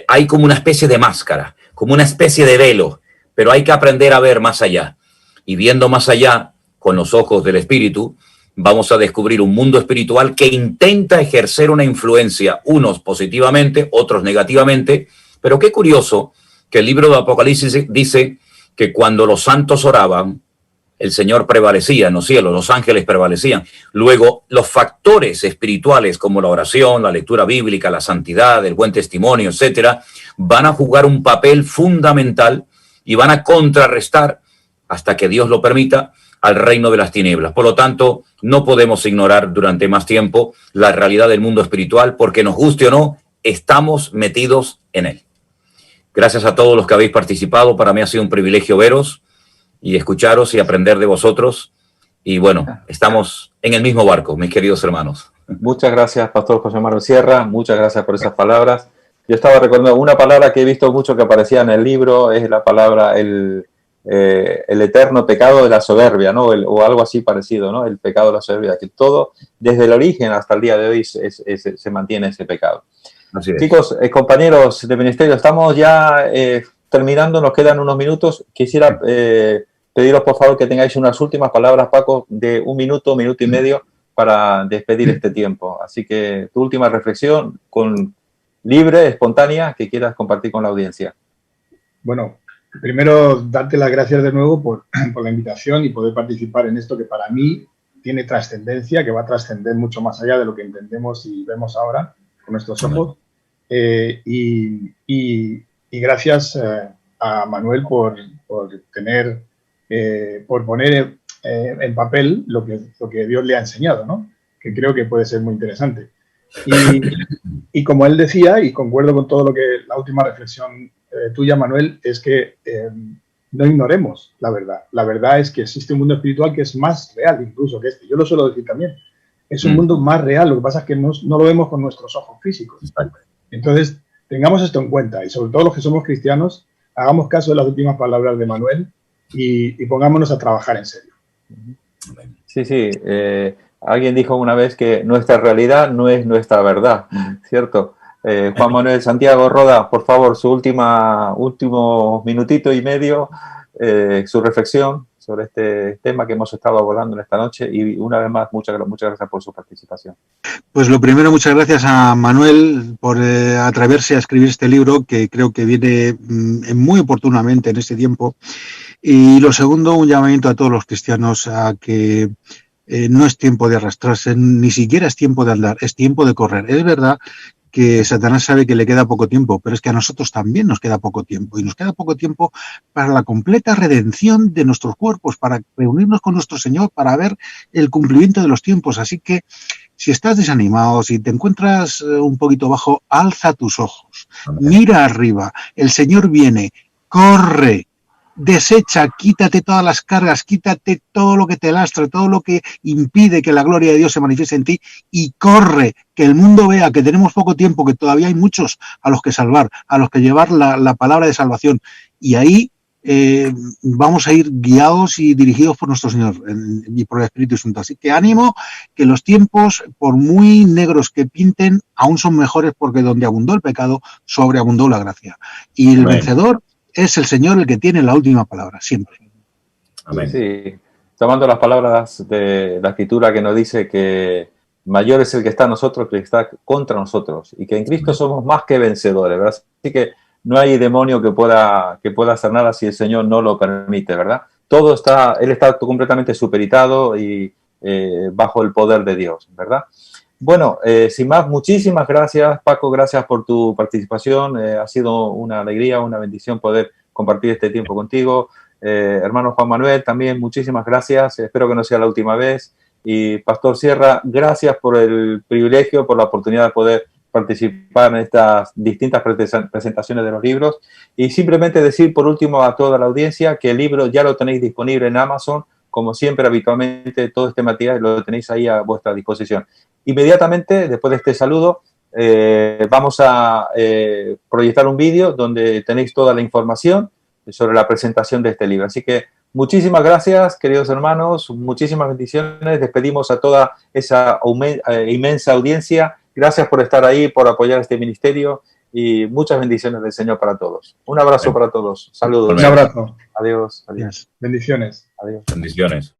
Hay como una especie de máscara, como una especie de velo, pero hay que aprender a ver más allá. Y viendo más allá, con los ojos del espíritu, vamos a descubrir un mundo espiritual que intenta ejercer una influencia, unos positivamente, otros negativamente. Pero qué curioso que el libro de Apocalipsis dice que cuando los santos oraban, el Señor prevalecía en los cielos, los ángeles prevalecían. Luego, los factores espirituales como la oración, la lectura bíblica, la santidad, el buen testimonio, etcétera, van a jugar un papel fundamental y van a contrarrestar, hasta que Dios lo permita, al reino de las tinieblas. Por lo tanto, no podemos ignorar durante más tiempo la realidad del mundo espiritual, porque nos guste o no, estamos metidos en él. Gracias a todos los que habéis participado. Para mí ha sido un privilegio veros y escucharos y aprender de vosotros. Y bueno, estamos en el mismo barco, mis queridos hermanos. Muchas gracias, Pastor José Manuel Sierra. Muchas gracias por esas palabras. Yo estaba recordando una palabra que he visto mucho que aparecía en el libro, es la palabra el eterno pecado de la soberbia, ¿no? O algo así parecido, ¿no? El pecado de la soberbia, que todo, desde el origen hasta el día de hoy, se mantiene ese pecado. Así es. Chicos, compañeros de ministerio, estamos ya terminando, nos quedan unos minutos. Quisiera pediros por favor que tengáis unas últimas palabras, Paco, de un minuto y medio para despedir este tiempo. Así que tu última reflexión, libre, espontánea, que quieras compartir con la audiencia. Bueno, primero darte las gracias de nuevo por la invitación y poder participar en esto que para mí tiene trascendencia, que va a trascender mucho más allá de lo que entendemos y vemos ahora con nuestros ojos. Y gracias a Manuel por poner en papel lo que Dios le ha enseñado, ¿no? Que creo que puede ser muy interesante. Y como él decía, y concuerdo con todo lo que la última reflexión tuya, Manuel, es que no ignoremos la verdad. La verdad es que existe un mundo espiritual que es más real incluso que este. Yo lo suelo decir también. Es un mundo más real, lo que pasa es que no lo vemos con nuestros ojos físicos. Entonces, tengamos esto en cuenta y sobre todo los que somos cristianos, hagamos caso de las últimas palabras de Manuel y pongámonos a trabajar en serio. Sí, sí. Alguien dijo una vez que nuestra realidad no es nuestra verdad, ¿cierto? Juan Manuel Santiago Roda, por favor, su último minutito y medio, su reflexión sobre este tema que hemos estado abordando en esta noche y una vez más, muchas gracias por su participación. Pues lo primero, muchas gracias a Manuel por atreverse a escribir este libro que creo que viene muy oportunamente en este tiempo. Y lo segundo, un llamamiento a todos los cristianos a que no es tiempo de arrastrarse, ni siquiera es tiempo de andar, es tiempo de correr. Es verdad que Satanás sabe que le queda poco tiempo, pero es que a nosotros también nos queda poco tiempo, y nos queda poco tiempo para la completa redención de nuestros cuerpos, para reunirnos con nuestro Señor, para ver el cumplimiento de los tiempos. Así que si estás desanimado, si te encuentras un poquito bajo, alza tus ojos, mira arriba, el Señor viene, corre, desecha, quítate todas las cargas, quítate todo lo que te lastra, todo lo que impide que la gloria de Dios se manifieste en ti y corre, que el mundo vea que tenemos poco tiempo, que todavía hay muchos a los que salvar, a los que llevar la palabra de salvación. Y ahí vamos a ir guiados y dirigidos por nuestro Señor y por el Espíritu Santo. Así que ánimo, que los tiempos, por muy negros que pinten, aún son mejores porque donde abundó el pecado, sobreabundó la gracia. Y el vencedor es el Señor el que tiene la última palabra, siempre. Amén. Sí, tomando las palabras de la Escritura que nos dice que mayor es el que está en nosotros que el que está contra nosotros y que en Cristo somos más que vencedores, ¿verdad? Así que no hay demonio que pueda hacer nada si el Señor no lo permite, ¿verdad? Él está completamente supeditado y bajo el poder de Dios, ¿verdad? Bueno, sin más, muchísimas gracias, Paco, gracias por tu participación. Ha sido una alegría, una bendición poder compartir este tiempo contigo. Hermano Juan Manuel, también muchísimas gracias. Espero que no sea la última vez. Y Pastor Sierra, gracias por el privilegio, por la oportunidad de poder participar en estas distintas presentaciones de los libros. Y simplemente decir por último a toda la audiencia que el libro ya lo tenéis disponible en Amazon. Como siempre, habitualmente, todo este material lo tenéis ahí a vuestra disposición. Inmediatamente, después de este saludo, vamos a proyectar un vídeo donde tenéis toda la información sobre la presentación de este libro. Así que muchísimas gracias, queridos hermanos, muchísimas bendiciones. Despedimos a toda esa inmensa audiencia. Gracias por estar ahí, por apoyar este ministerio y muchas bendiciones del Señor para todos. Un abrazo para todos. Saludos. Un abrazo. Adiós. Adiós. Bendiciones. Adiós. Bendiciones.